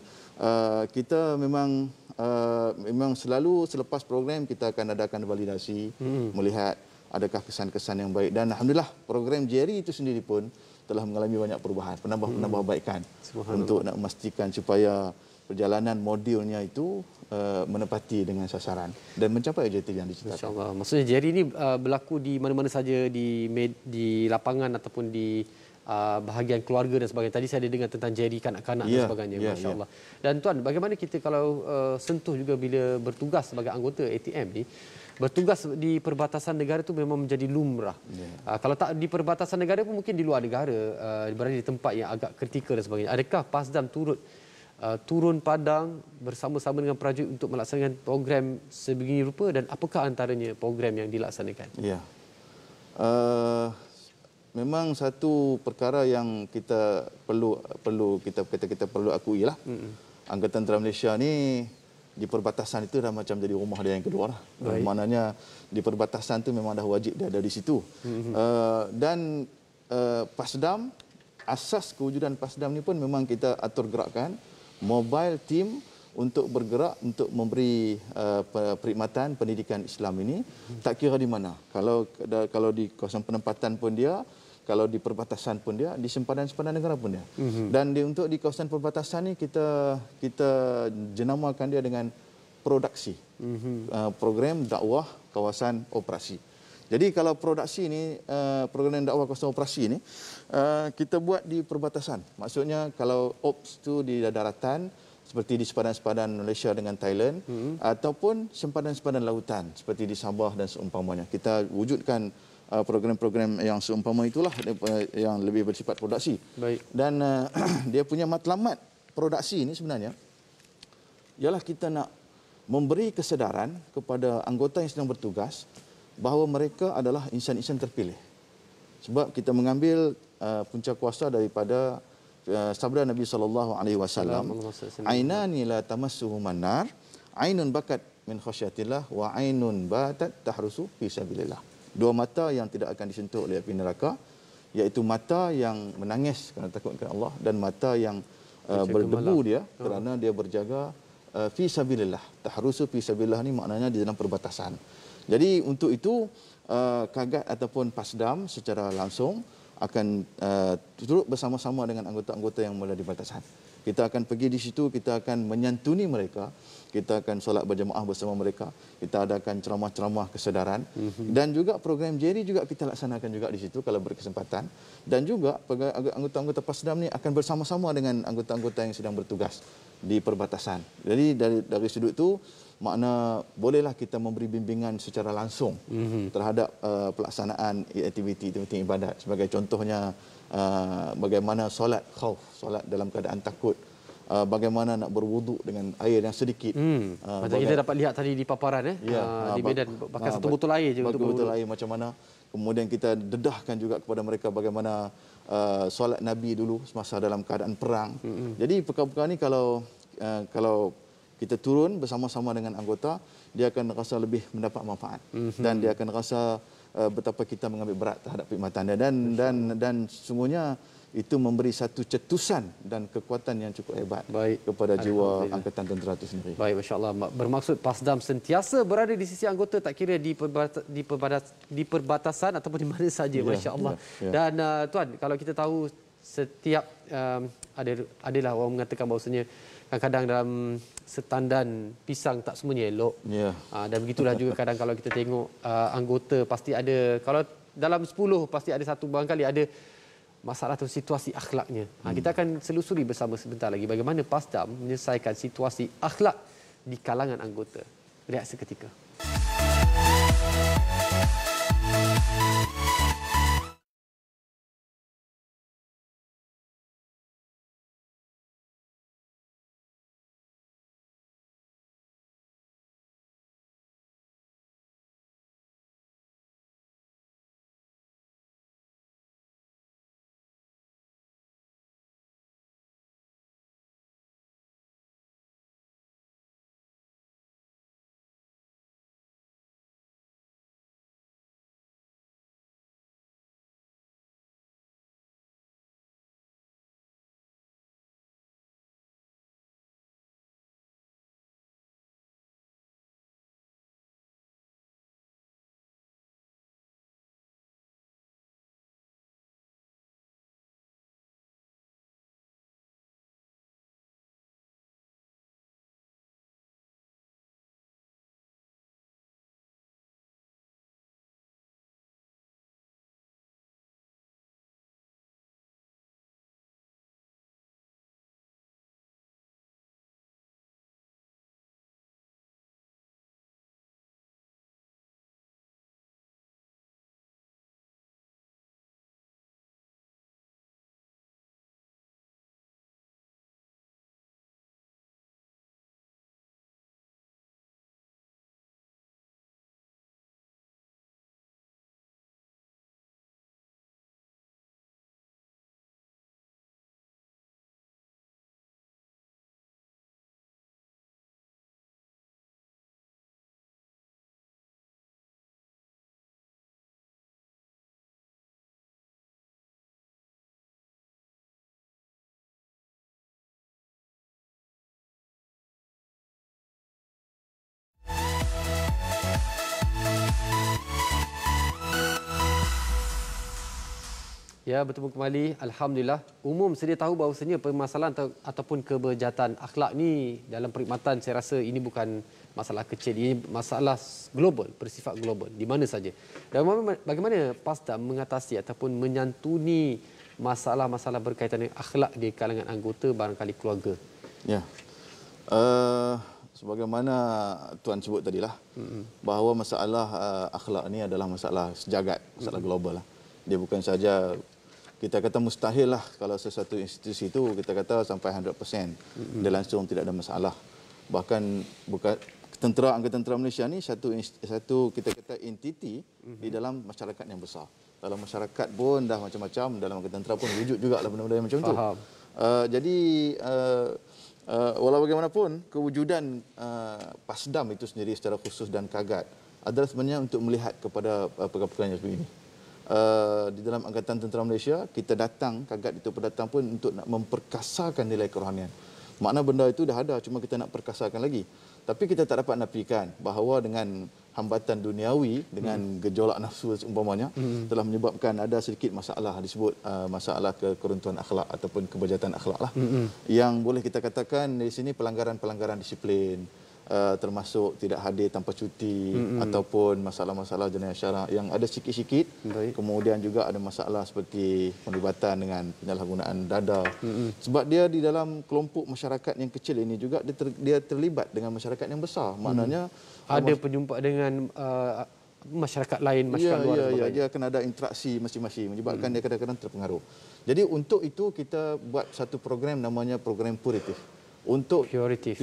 kita memang selalu selepas program kita akan adakan validasi, melihat adakah kesan-kesan yang baik, dan alhamdulillah program Jerry itu sendiri pun telah mengalami banyak perubahan, penambahbaikan untuk nak memastikan supaya perjalanan modulnya itu menepati dengan sasaran dan mencapai objektif yang diciptakan. Masya-Allah. Maksudnya Jerry ini berlaku di mana-mana saja di lapangan ataupun di bahagian keluarga dan sebagainya. Tadi saya ada dengar tentang Jerry kanak-kanak dan sebagainya. Masya-Allah. Dan tuan, bagaimana kita kalau sentuh juga bila bertugas sebagai anggota ATM ni, bertugas di perbatasan negara itu memang menjadi lumrah. Kalau tak di perbatasan negara pun mungkin di luar negara, berada di tempat yang agak kritikal dan sebagainya. Adakah PASDAM turun padang bersama-sama dengan prajurit untuk melaksanakan program sebegini rupa, dan apakah antaranya program yang dilaksanakan? Ya. Memang satu perkara yang kita perlu kita perlu akui lah. Angkatan Tentera Malaysia ni di perbatasan itu dah macam jadi rumah dia yang kedua lah. Maknanya di perbatasan tu memang dah wajib dia ada di situ. Dan PASDAM, asas kewujudan PASDAM ni pun memang kita atur gerakkan mobile team untuk bergerak untuk memberi perkhidmatan pendidikan Islam ini, tak kira di mana. Kalau di kawasan penempatan pun dia, kalau di perbatasan pun dia, di sempadan-sempadan negara pun dia. Dan untuk di kawasan perbatasan ni kita jenamakan dia dengan produksi. Program dakwah kawasan operasi. Jadi kalau produksi ini, program dakwah kawasan operasi ini, kita buat di perbatasan. Maksudnya kalau ops itu di daratan, seperti di sempadan-sempadan Malaysia dengan Thailand, ataupun sempadan-sempadan lautan, seperti di Sabah dan seumpamanya. Kita wujudkan program-program yang seumpama itulah yang lebih bersifat produksi. Dan dia punya matlamat produksi ini sebenarnya ialah kita nak memberi kesedaran kepada anggota yang sedang bertugas bahawa mereka adalah insan-insan terpilih. Sebab kita mengambil punca kuasa daripada sabda Nabi SAW, ainani la tamassuhuman nar, ainun bakat min khasyatillah wa ainun batat tahrusu fi sabilillah. Dua mata yang tidak akan disentuh oleh api neraka, iaitu mata yang menangis kerana takut kepada Allah dan mata yang berdebu dia kerana dia berjaga fi sabilillah. Tahrusu fi sabilillah ni maknanya di dalam perbatasan. Jadi untuk itu Kagat ataupun PASDAM secara langsung akan turut bersama-sama dengan anggota-anggota yang berada di batasan. Kita akan pergi di situ, kita akan menyantuni mereka, kita akan solat berjemaah bersama mereka, kita adakan ceramah-ceramah kesedaran, dan juga program Jerry juga kita laksanakan juga di situ kalau berkesempatan, dan juga anggota-anggota PASDAM ni akan bersama-sama dengan anggota-anggota yang sedang bertugas di perbatasan. Jadi dari sudut itu, makna bolehlah kita memberi bimbingan secara langsung terhadap pelaksanaan aktiviti ibadat. Sebagai contohnya bagaimana solat khauf, solat dalam keadaan takut, bagaimana nak berwuduk dengan air yang sedikit. Macam kita dapat lihat tadi di paparan di Medan, pakai satu botol air je untuk botol air macam mana. Kemudian kita dedahkan juga kepada mereka bagaimana solat Nabi dulu semasa dalam keadaan perang. Jadi perkara-perkara ni kalau kita turun bersama-sama dengan anggota, dia akan rasa lebih mendapat manfaat dan dia akan rasa betapa kita mengambil berat terhadap perkhidmatan dia, dan sesungguhnya itu memberi satu cetusan dan kekuatan yang cukup hebat kepada jiwa Angkatan Tentera itu sendiri. Baik, Masya Allah. Bermaksud PASDAM sentiasa berada di sisi anggota, tak kira di perbatasan ataupun di mana saja, Masya Allah. Dan Tuan, kalau kita tahu setiap adalah orang mengatakan bahawasanya kadang-kadang dalam setandan pisang tak semuanya elok. Dan begitulah juga kadang kalau kita tengok anggota pasti ada, kalau dalam 10 pasti ada satu barangkali ada masalah atau situasi akhlaknya. Kita akan selusuri bersama sebentar lagi bagaimana PASDAM menyelesaikan situasi akhlak di kalangan anggota. Rehat seketika. Ya, bertemu kembali. Alhamdulillah. Umum sedia tahu bahawasanya permasalahan ataupun kebejahatan akhlak ni dalam perkhidmatan, saya rasa ini bukan masalah kecil. Ini masalah global, bersifat global, di mana saja. Dan bagaimana PASDAM mengatasi ataupun menyantuni masalah-masalah berkaitan dengan akhlak di kalangan anggota, barangkali keluarga? Ya. Sebagaimana Tuan sebut tadilah, bahawa masalah akhlak ni adalah masalah sejagat, masalah global lah. Dia bukan saja kita kata mustahil lah kalau sesuatu institusi itu kita kata sampai 100% dia langsung tidak ada masalah. Bahkan bukan Angkatan Tentera Malaysia ni satu kita kata entiti di dalam masyarakat yang besar. Dalam masyarakat pun dah macam-macam, dalam Angkatan Tentera pun wujud jugalah benda-benda yang macam tu. Jadi walau bagaimanapun kewujudan PASDAM itu sendiri secara khusus dan KAGAT adalah sebenarnya untuk melihat kepada perkara-perkara yang seperti ini. Di dalam Angkatan Tentera Malaysia, kita datang, KAGAT itu datang pun untuk nak memperkasakan nilai kerohanian. Makna benda itu dah ada, cuma kita nak perkasakan lagi. Tapi kita tak dapat nafikan bahawa dengan hambatan duniawi, dengan gejolak nafsu seumpamanya, telah menyebabkan ada sedikit masalah, disebut masalah keruntuhan akhlak ataupun kebejahatan akhlak lah. Yang boleh kita katakan di sini pelanggaran-pelanggaran disiplin, termasuk tidak hadir tanpa cuti ataupun masalah-masalah jenayah syarak yang ada sikit-sikit. Kemudian juga ada masalah seperti penglibatan dengan penyalahgunaan dada. Sebab dia di dalam kelompok masyarakat yang kecil ini juga dia terlibat dengan masyarakat yang besar. Maknanya ada penjumpa dengan masyarakat lain, masyarakat luar. Dia akan ada interaksi masing-masing menyebabkan dia kadang-kadang terpengaruh. Jadi untuk itu kita buat satu program namanya program puratif. Untuk puratif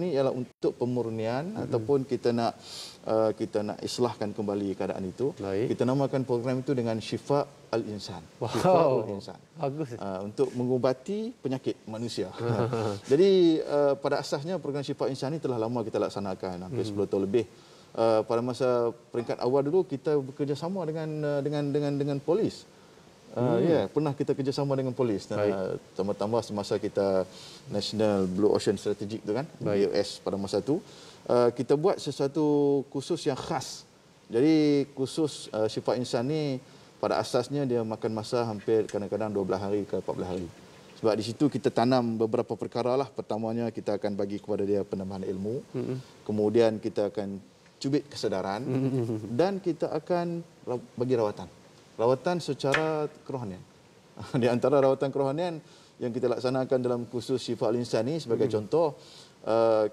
ni ialah untuk pemurnian ataupun kita nak islahkan kembali keadaan itu. Kita namakan program itu dengan Syifa Al-Insan. Syifa Al-Insan. Bagus. Untuk mengubati penyakit manusia. Jadi pada asasnya program Syifa Al-Insan ini telah lama kita laksanakan, hampir 10 tahun lebih. Pada masa peringkat awal dulu kita bekerjasama dengan polis. Ya, pernah kita kerjasama dengan polis. Tambah-tambah semasa kita National Blue Ocean Strategic tu kan, BOS pada masa tu, kita buat sesuatu khusus yang khas. Jadi khusus Syifa Insan ni pada asasnya dia makan masa hampir kadang-kadang 12 hari ke 14 hari. Sebab di situ kita tanam beberapa perkara lah. Pertamanya kita akan bagi kepada dia penambahan ilmu. Kemudian kita akan cubit kesedaran. Dan kita akan bagi rawatan. Rawatan secara kerohanian. Di antara rawatan kerohanian yang kita laksanakan dalam kursus Syifa Al-Insan ni sebagai contoh,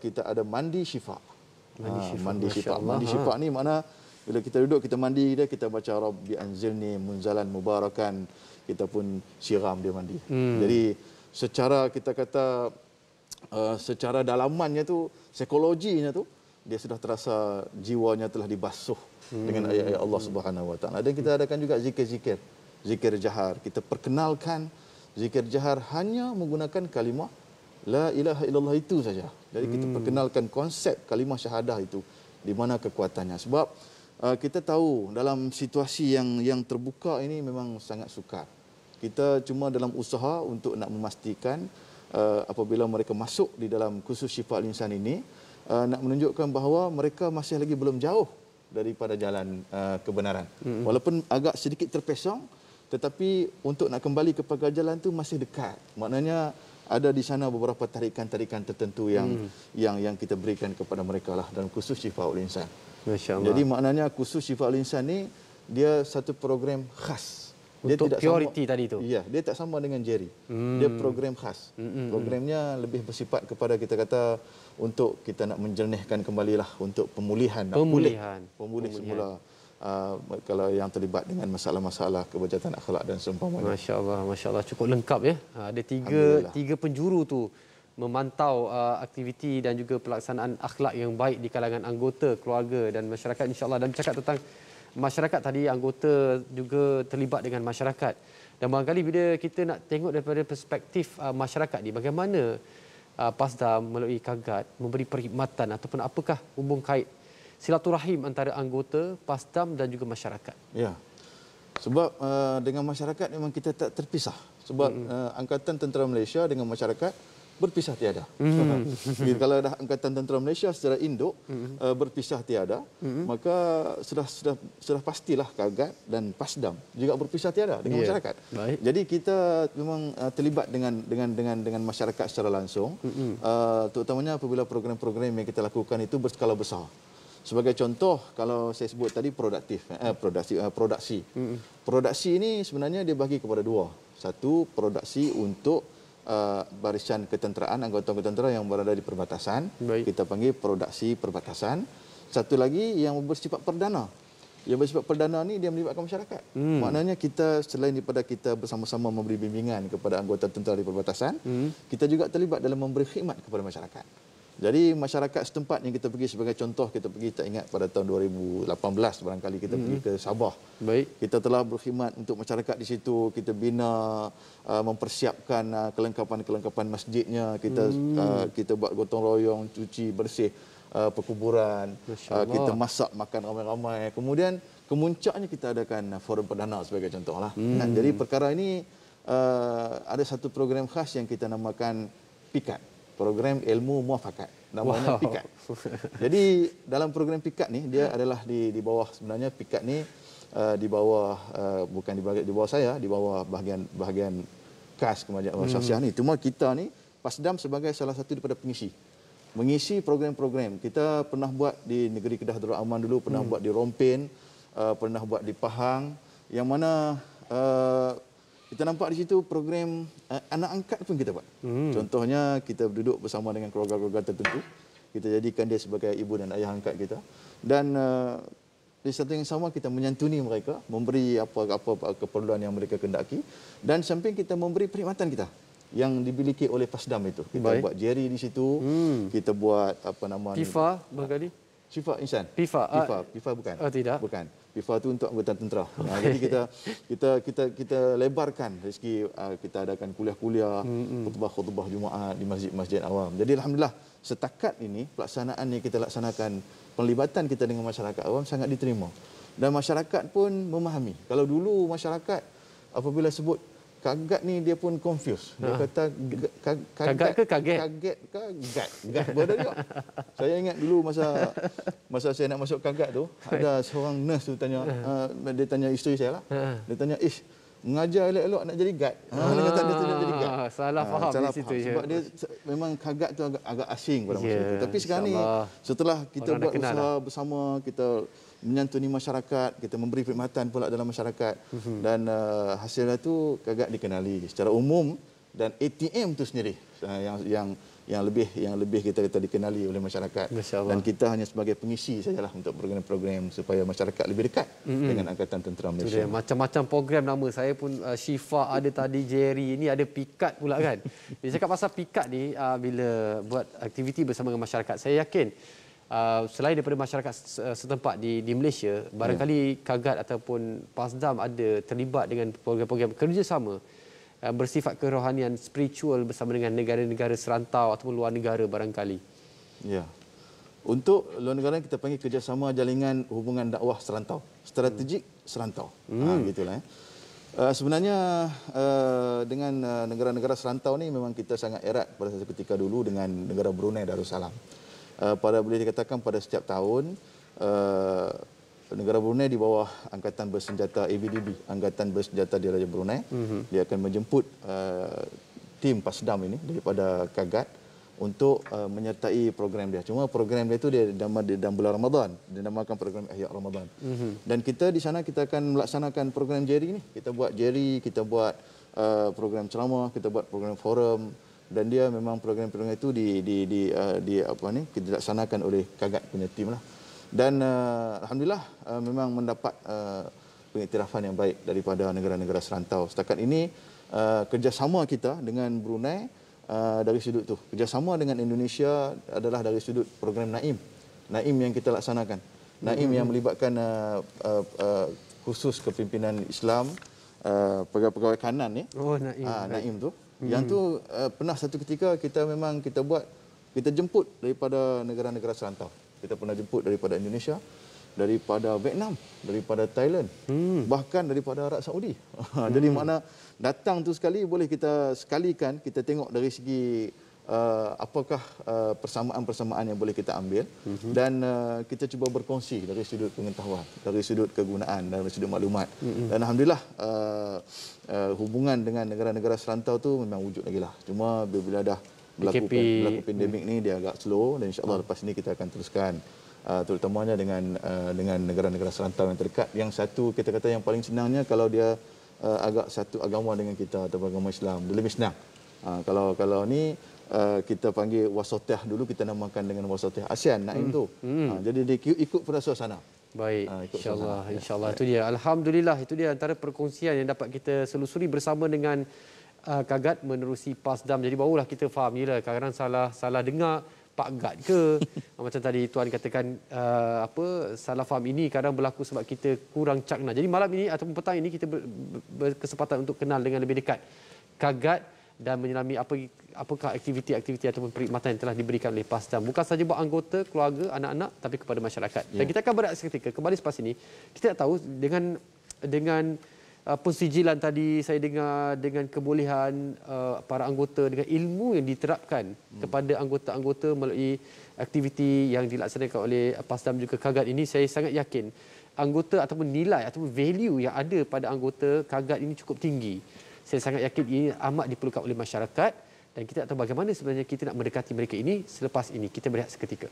kita ada mandi syifa. Mandi syifa. Mandi syifa ni makna bila kita duduk, kita mandi dia, kita baca Rabbi anzilni munzalan mubarakan, kita pun siram dia mandi. Jadi secara kita kata secara dalamannya tu, psikologinya tu, dia sudah terasa jiwanya telah dibasuh dengan ayat-ayat Allah Subhanahu Wa Taala. Dan kita adakan juga zikir-zikir, zikir jahar. Kita perkenalkan zikir jahar hanya menggunakan kalimah la ilaha illallah itu saja. Jadi kita perkenalkan konsep kalimah syahadah itu, di mana kekuatannya. Sebab kita tahu dalam situasi yang terbuka ini memang sangat sukar. Kita cuma dalam usaha untuk nak memastikan apabila mereka masuk di dalam kursus Syifa Al-Insan ini, nak menunjukkan bahawa mereka masih lagi belum jauh daripada jalan kebenaran. Walaupun agak sedikit terpesong, tetapi untuk nak kembali kepada jalan itu masih dekat. Maknanya ada di sana beberapa tarikan-tarikan tertentu yang kita berikan kepada mereka lah dalam kursus Syifa Al-Insan. Jadi maknanya kursus Syifa Al-Insan ni dia satu program khas. Dia untuk tidak purity sama, tadi tu. Ya, dia tak sama dengan Jerry. Dia program khas. Programnya lebih bersifat kepada kita kata untuk kita nak menjernihkan kembalilah untuk pemulihan. Pulih semula kalau yang terlibat dengan masalah-masalah kebejatan akhlak dan seumpamanya. Masya-Allah, cukup lengkap ya. Ada tiga penjuru tu memantau aktiviti dan juga pelaksanaan akhlak yang baik di kalangan anggota, keluarga dan masyarakat, insya-Allah. Dan bercakap tentang masyarakat tadi, anggota juga terlibat dengan masyarakat. Dan barangkali bila kita nak tengok daripada perspektif masyarakat ni, bagaimana PASDAM melalui KAGAT memberi perkhidmatan ataupun apakah hubung kait silaturahim antara anggota PASDAM dan juga masyarakat? Ya. Sebab dengan masyarakat memang kita tak terpisah. Sebab Angkatan Tentera Malaysia dengan masyarakat berpisah tiada. Kalau dah Angkatan Tentera Malaysia secara induk berpisah tiada, maka sudah pastilah KAGAT dan PASDAM juga berpisah tiada dengan masyarakat. Baik. Jadi kita memang terlibat dengan masyarakat secara langsung, terutamanya apabila program-program yang kita lakukan itu berskala besar. Sebagai contoh, kalau saya sebut tadi produksi. Produksi ini sebenarnya dia bagi kepada dua. Satu, produksi untuk barisan ketenteraan, anggota tentera yang berada di perbatasan. Baik. Kita panggil produksi perbatasan. Satu lagi yang bersifat perdana. Yang bersifat perdana ni dia melibatkan masyarakat. Maknanya kita selain daripada kita bersama-sama memberi bimbingan kepada anggota tentera di perbatasan, kita juga terlibat dalam memberi khidmat kepada masyarakat. Jadi masyarakat setempat yang kita pergi, sebagai contoh, kita pergi, tak ingat pada tahun 2018 barangkali kita pergi ke Sabah. Baik. Kita telah berkhidmat untuk masyarakat di situ. Kita bina, mempersiapkan kelengkapan-kelengkapan masjidnya. Kita buat gotong royong, cuci bersih perkuburan. Kita masak makan ramai-ramai. Kemudian kemuncaknya kita adakan forum perdana sebagai contohlah. Jadi perkara ini ada satu program khas yang kita namakan PIKAT. Program Ilmu Muafakat. Namanya PIKAT. Jadi dalam program PIKAT ni, dia adalah di bawah, sebenarnya PIKAT ni di bawah, bukan di bawah saya, di bawah bahagian KAS, Kemajuan Sosial ni. Cuma kita ni, PASDAM sebagai salah satu daripada mengisi program-program. Kita pernah buat di Negeri Kedah Darul Aman dulu, pernah buat di Rompin, pernah buat di Pahang, yang mana kita nampak di situ program anak angkat pun kita buat. Contohnya kita duduk bersama dengan keluarga-keluarga tertentu. Kita jadikan dia sebagai ibu dan ayah angkat kita. Dan di satu yang sama kita menyantuni mereka, memberi apa-apa keperluan yang mereka kendaki. Dan samping kita memberi perkhidmatan kita yang dimiliki oleh PASDAM itu. Kita buat Jerry di situ. Kita buat PIFA barangkali. Syifa Insan. PIFA bukan. Oh, tidak. Bukan. PIFA itu untuk anggota tentera. Jadi kita lebarkan rezeki, kita adakan kuliah-kuliah, khutbah-khutbah Jumaat di masjid-masjid awam. Jadi alhamdulillah setakat ini pelaksanaan yang kita laksanakan, penlibatan kita dengan masyarakat awam sangat diterima. Dan masyarakat pun memahami. Kalau dulu masyarakat apabila sebut kagat ni dia pun confused. Dia kata Kagat ke kaget? Kaget ke gat? Gat berada juga. Saya ingat dulu masa saya nak masuk kagat tu, ada seorang nurse tu tanya, dia tanya isteri saya lah. Dia tanya, mengajar elok-elok nak jadi gat. Dia kata dia tu nak jadi gat. Salah faham di situ je. Sebab dia memang kagat tu agak asing pada masa itu. Tapi sekarang ni setelah kita orang buat usaha bersama, kita menyantuni masyarakat, kita memberi perkhidmatan pula dalam masyarakat dan hasilnya tu kagat dikenali secara umum dan ATM tu sendiri yang lebih kita kata dikenali oleh masyarakat, dan kita hanya sebagai pengisi sajalah untuk program-program supaya masyarakat lebih dekat dengan Angkatan Tentera Malaysia. Macam-macam program nama saya pun Syifa ada tadi, Jerry ini ada Pikat pula kan. Dia cakap pasal Pikat ni bila buat aktiviti bersama dengan masyarakat, saya yakin selain daripada masyarakat setempat di Malaysia, barangkali Kagat ataupun Pasdam ada terlibat dengan program-program kerjasama bersifat kerohanian spiritual bersama dengan negara-negara serantau ataupun luar negara barangkali. Ya. Untuk luar negara kita panggil kerjasama jaringan hubungan dakwah serantau, strategik serantau. Gitulah. Sebenarnya dengan negara-negara serantau ni memang kita sangat erat pada satu ketika dulu dengan negara Brunei Darussalam. Boleh dikatakan pada setiap tahun negara Brunei di bawah Angkatan Bersenjata ABDB, Angkatan Bersenjata Diraja Brunei, dia akan menjemput tim Pasdam ini daripada Kagat untuk menyertai program dia. Cuma program dia itu dia dalam bulan Ramadan, dinamakan program Ihya Ramadan. Dan kita di sana kita akan melaksanakan program Jerry ini. Kita buat Jerry, kita buat program ceramah, kita buat program forum, dan dia memang program-program itu kita laksanakan oleh Kagat punya tim lah. Dan alhamdulillah memang mendapat pengiktirafan yang baik daripada negara-negara serantau. Setakat ini kerjasama kita dengan Brunei dari sudut tu. Kerjasama dengan Indonesia adalah dari sudut program Naim. Naim yang kita laksanakan. Naim yang melibatkan khusus kepimpinan Islam, pegawai-pegawai kanan ni. Naim tu. Yang tu pernah satu ketika kita jemput daripada negara-negara serantau. Kita pernah jemput daripada Indonesia, daripada Vietnam, daripada Thailand, bahkan daripada Arab Saudi. Jadi makna datang tu sekali boleh kita sekalikan, kita tengok dari segi apakah persamaan-persamaan yang boleh kita ambil, dan kita cuba berkongsi dari sudut pengetahuan, dari sudut kegunaan, dari sudut maklumat. Dan alhamdulillah hubungan dengan negara-negara serantau tu memang wujud lagi lah. Cuma bila dah berlaku pandemik ni dia agak slow, dan insya-Allah lepas ini kita akan teruskan terutamanya dengan negara-negara serantau yang terdekat. Yang satu kita kata yang paling senangnya kalau dia agak satu agama dengan kita atau agama Islam, dia lebih senang. Kalau ni kita panggil wasatiyah, dulu kita namakan dengan wasatiyah ASEAN Naim tu. Jadi dia ikut pada suasana. Baik, insya-Allah itu dia. Alhamdulillah, itu dia antara perkongsian yang dapat kita selusuri bersama dengan Kagat menerusi Pasdam. Jadi barulah kita faham, yelah kadang-kadang salah dengar Pak Gad ke. Macam tadi Tuan katakan salah faham ini kadang berlaku sebab kita kurang cakna. Jadi malam ini ataupun petang ini kita berkesempatan untuk kenal dengan lebih dekat Kagat dan menyelami apakah aktiviti-aktiviti ataupun perkhidmatan yang telah diberikan oleh Pasdam. Bukan saja buat anggota, keluarga, anak-anak, tapi kepada masyarakat. Dan kita akan berehat seketika. Kembali selepas ini, kita nak tahu dengan pensijilan tadi saya dengar, dengan kebolehan para anggota, dengan ilmu yang diterapkan kepada anggota-anggota melalui aktiviti yang dilaksanakan oleh Pasdam juga Kagat ini, saya sangat yakin anggota ataupun nilai ataupun value yang ada pada anggota Kagat ini cukup tinggi. Saya sangat yakin ini amat diperlukan oleh masyarakat, dan kita tak tahu bagaimana sebenarnya kita nak mendekati mereka ini selepas ini. Kita berehat seketika.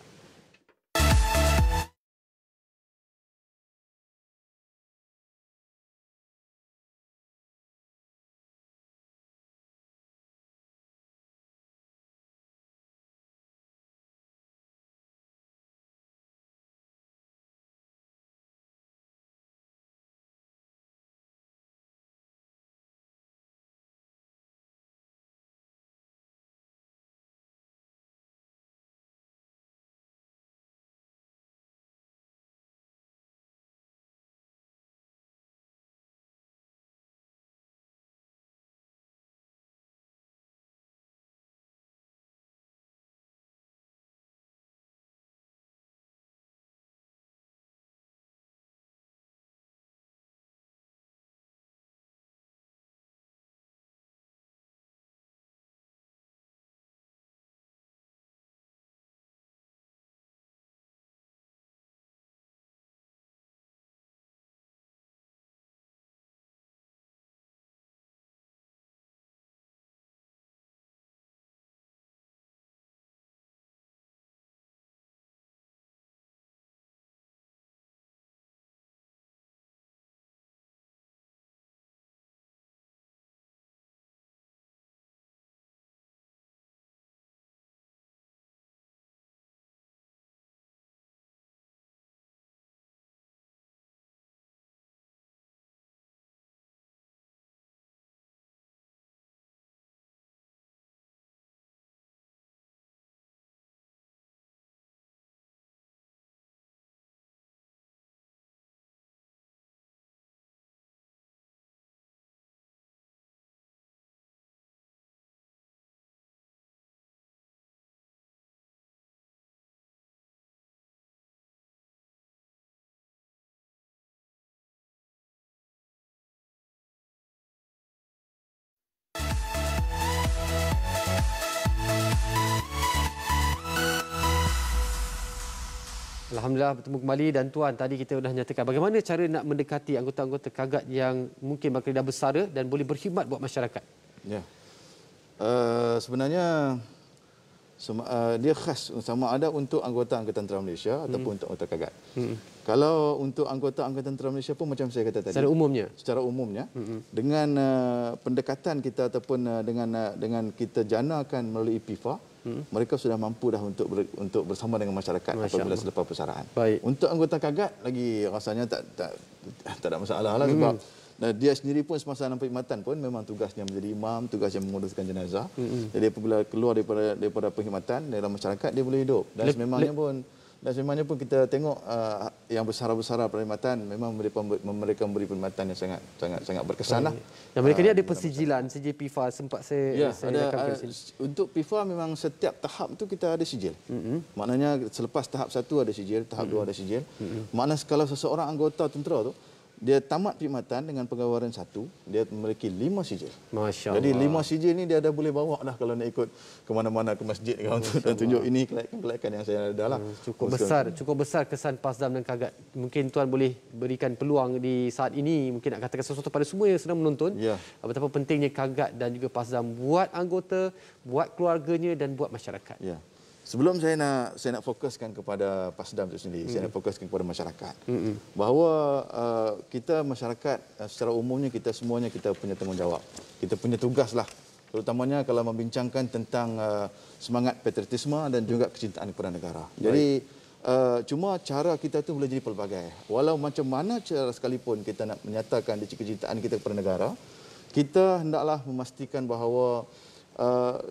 Alhamdulillah bertemu kembali dan Tuan, tadi kita dah nyatakan bagaimana cara nak mendekati anggota-anggota Kagat yang mungkin berkedah bersara dan boleh berkhidmat buat masyarakat. Ya. Sebenarnya dia khas sama ada untuk anggota Angkatan Tentera Malaysia ataupun untuk anggota Kagat. Kalau untuk anggota Angkatan Tentera Malaysia pun macam saya kata tadi. Secara umumnya dengan pendekatan kita ataupun dengan kita janakan melalui PIFA, mereka sudah mampu dah untuk bersama dengan masyarakat apabila selepas persaraan. Untuk anggota Kagat lagi rasanya tak ada masalah lah sebab dia sendiri pun semasa dalam perkhidmatan pun memang tugasnya menjadi imam, tugasnya menguruskan jenazah. Jadi apabila keluar daripada perkhidmatan dalam masyarakat dia boleh hidup. Dan sememangnya pun kita tengok yang besar-besar perkhidmatan memang mereka memberi perkhidmatan yang sangat berkesan lah. Dan mereka ni ada persijilan, sijil PIFA sempat saya ada, untuk PIFA memang setiap tahap tu kita ada sijil. Maknanya selepas tahap 1 ada sijil, tahap 2 ada sijil. Maknanya kalau seseorang anggota tentera tu dia tamat perkhidmatan dengan penggawaran 1, dia memiliki 5 sijil. Masya Allah. Jadi 5 sijil ni dia dah boleh bawa dah kalau nak ikut ke mana-mana ke masjid untuk tunjuk ini kelaikan yang saya ada lah. Cukup besar kesan Pasdam dan Kagat. Mungkin Tuan boleh berikan peluang di saat ini, mungkin nak katakan sesuatu pada semua yang sedang menonton. Betapa pentingnya Kagat dan juga Pasdam buat anggota, buat keluarganya dan buat masyarakat. Ya. Sebelum saya nak fokuskan kepada Pasdam itu sendiri, saya nak fokuskan kepada masyarakat. Bahawa kita masyarakat secara umumnya kita semuanya kita punya tanggungjawab. Kita punya tugas lah. Terutamanya kalau membincangkan tentang semangat patriotisme dan juga kecintaan kepada negara. Jadi cuma cara kita tu boleh jadi pelbagai. Walau macam mana cara sekalipun kita nak menyatakan kecintaan kita kepada negara, kita hendaklah memastikan bahawa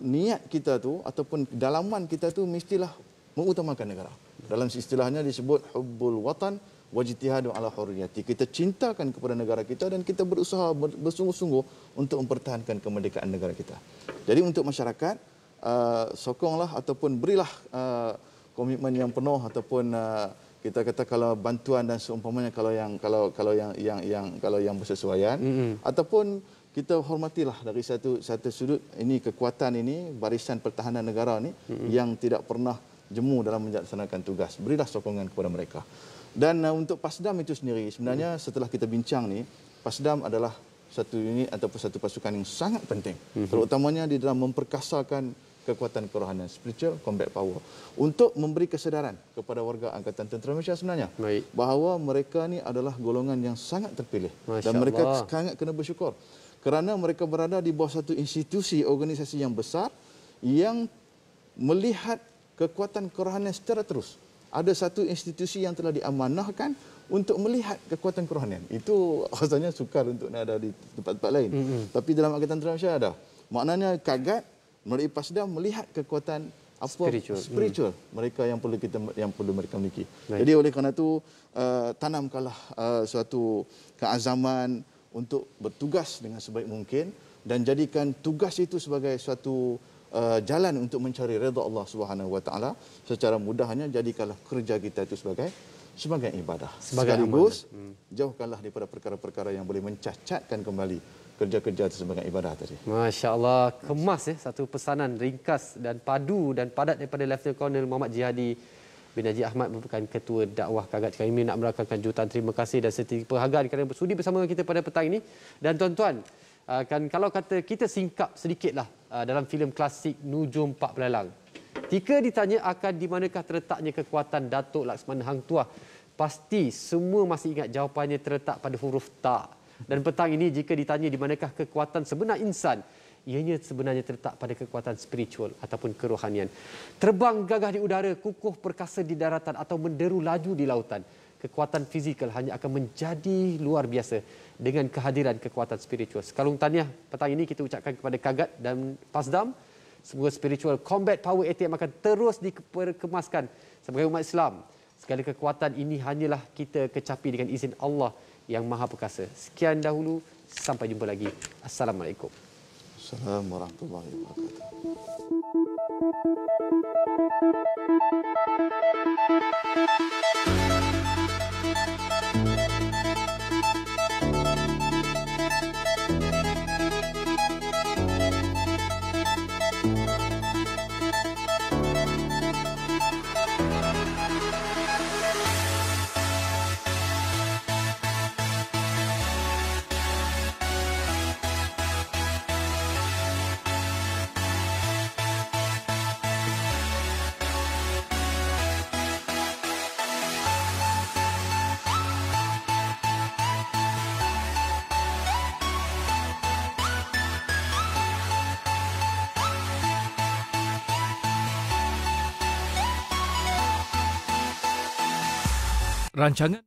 niat kita tu ataupun dalaman kita tu mestilah mengutamakan negara. Dalam istilahnya disebut hubbul watan wajtihadu ala hurriyati. Kita cintakan kepada negara kita dan kita berusaha bersungguh-sungguh untuk mempertahankan kemerdekaan negara kita. Jadi untuk masyarakat sokonglah ataupun berilah komitmen yang penuh ataupun kita kata kalau bantuan dan seumpamanya kalau yang bersesuaian ataupun kita hormatilah dari satu sudut ini kekuatan ini barisan pertahanan negara ni yang tidak pernah jemu dalam melaksanakan tugas. Berilah sokongan kepada mereka. Dan untuk Pasdam itu sendiri sebenarnya setelah kita bincang ni, Pasdam adalah satu unit ataupun satu pasukan yang sangat penting. Terutamanya di dalam memperkasakan kekuatan kerohanian, spiritual combat power, untuk memberi kesedaran kepada warga Angkatan Tentera Malaysia sebenarnya bahawa mereka ni adalah golongan yang sangat terpilih. Dan mereka sangat kena bersyukur kerana mereka berada di bawah satu institusi organisasi yang besar yang melihat kekuatan kerohanian secara terus. Ada satu institusi yang telah diamanahkan untuk melihat kekuatan kerohanian. Itu rasanya sukar untuk ada di tempat-tempat lain. Tapi dalam Angkatan Tentera Malaysia ada. Maknanya Kagat melalui Pasdam melihat kekuatan spiritual mereka yang perlu mereka miliki. Jadi oleh kerana itu tanamkanlah suatu keazaman untuk bertugas dengan sebaik mungkin dan jadikan tugas itu sebagai suatu jalan untuk mencari redha Allah Subhanahu Wa Taala. Secara mudahnya jadikanlah kerja kita itu sebagai ibadah. Sekaligus jauhkanlah daripada perkara-perkara yang boleh mencacatkan kembali kerja-kerja itu sebagai ibadah tadi. Masya Allah, kemas satu pesanan ringkas dan padu dan padat daripada Lieutenant Colonel Muhammad Jihadi bin Najib Ahmad, merupakan Ketua Dakwah Kagat. Kami nak merakamkan jutaan terima kasih dan setinggi penghargaan kerana bersudi bersama kita pada petang ini. Dan tuan-tuan, kalau kata kita singkap sedikitlah dalam filem klasik Nujum Pak Belalang. Jika ditanya akan di manakah terletaknya kekuatan Datuk Laksmana Hang Tuah, pasti semua masih ingat jawapannya terletak pada huruf ta. Dan petang ini jika ditanya di manakah kekuatan sebenar insan, ianya sebenarnya terletak pada kekuatan spiritual ataupun kerohanian. Terbang gagah di udara, kukuh perkasa di daratan atau menderu laju di lautan. Kekuatan fizikal hanya akan menjadi luar biasa dengan kehadiran kekuatan spiritual. Sekalung tahniah petang ini kita ucapkan kepada Kagat dan Pasdam. Semoga spiritual combat power ATM akan terus diperkemaskan sebagai umat Islam. Segala kekuatan ini hanyalah kita kecapi dengan izin Allah yang Maha Perkasa. Sekian dahulu, sampai jumpa lagi. Assalamualaikum. Assalamualaikum warahmatullahi wabarakatuh. Rancangan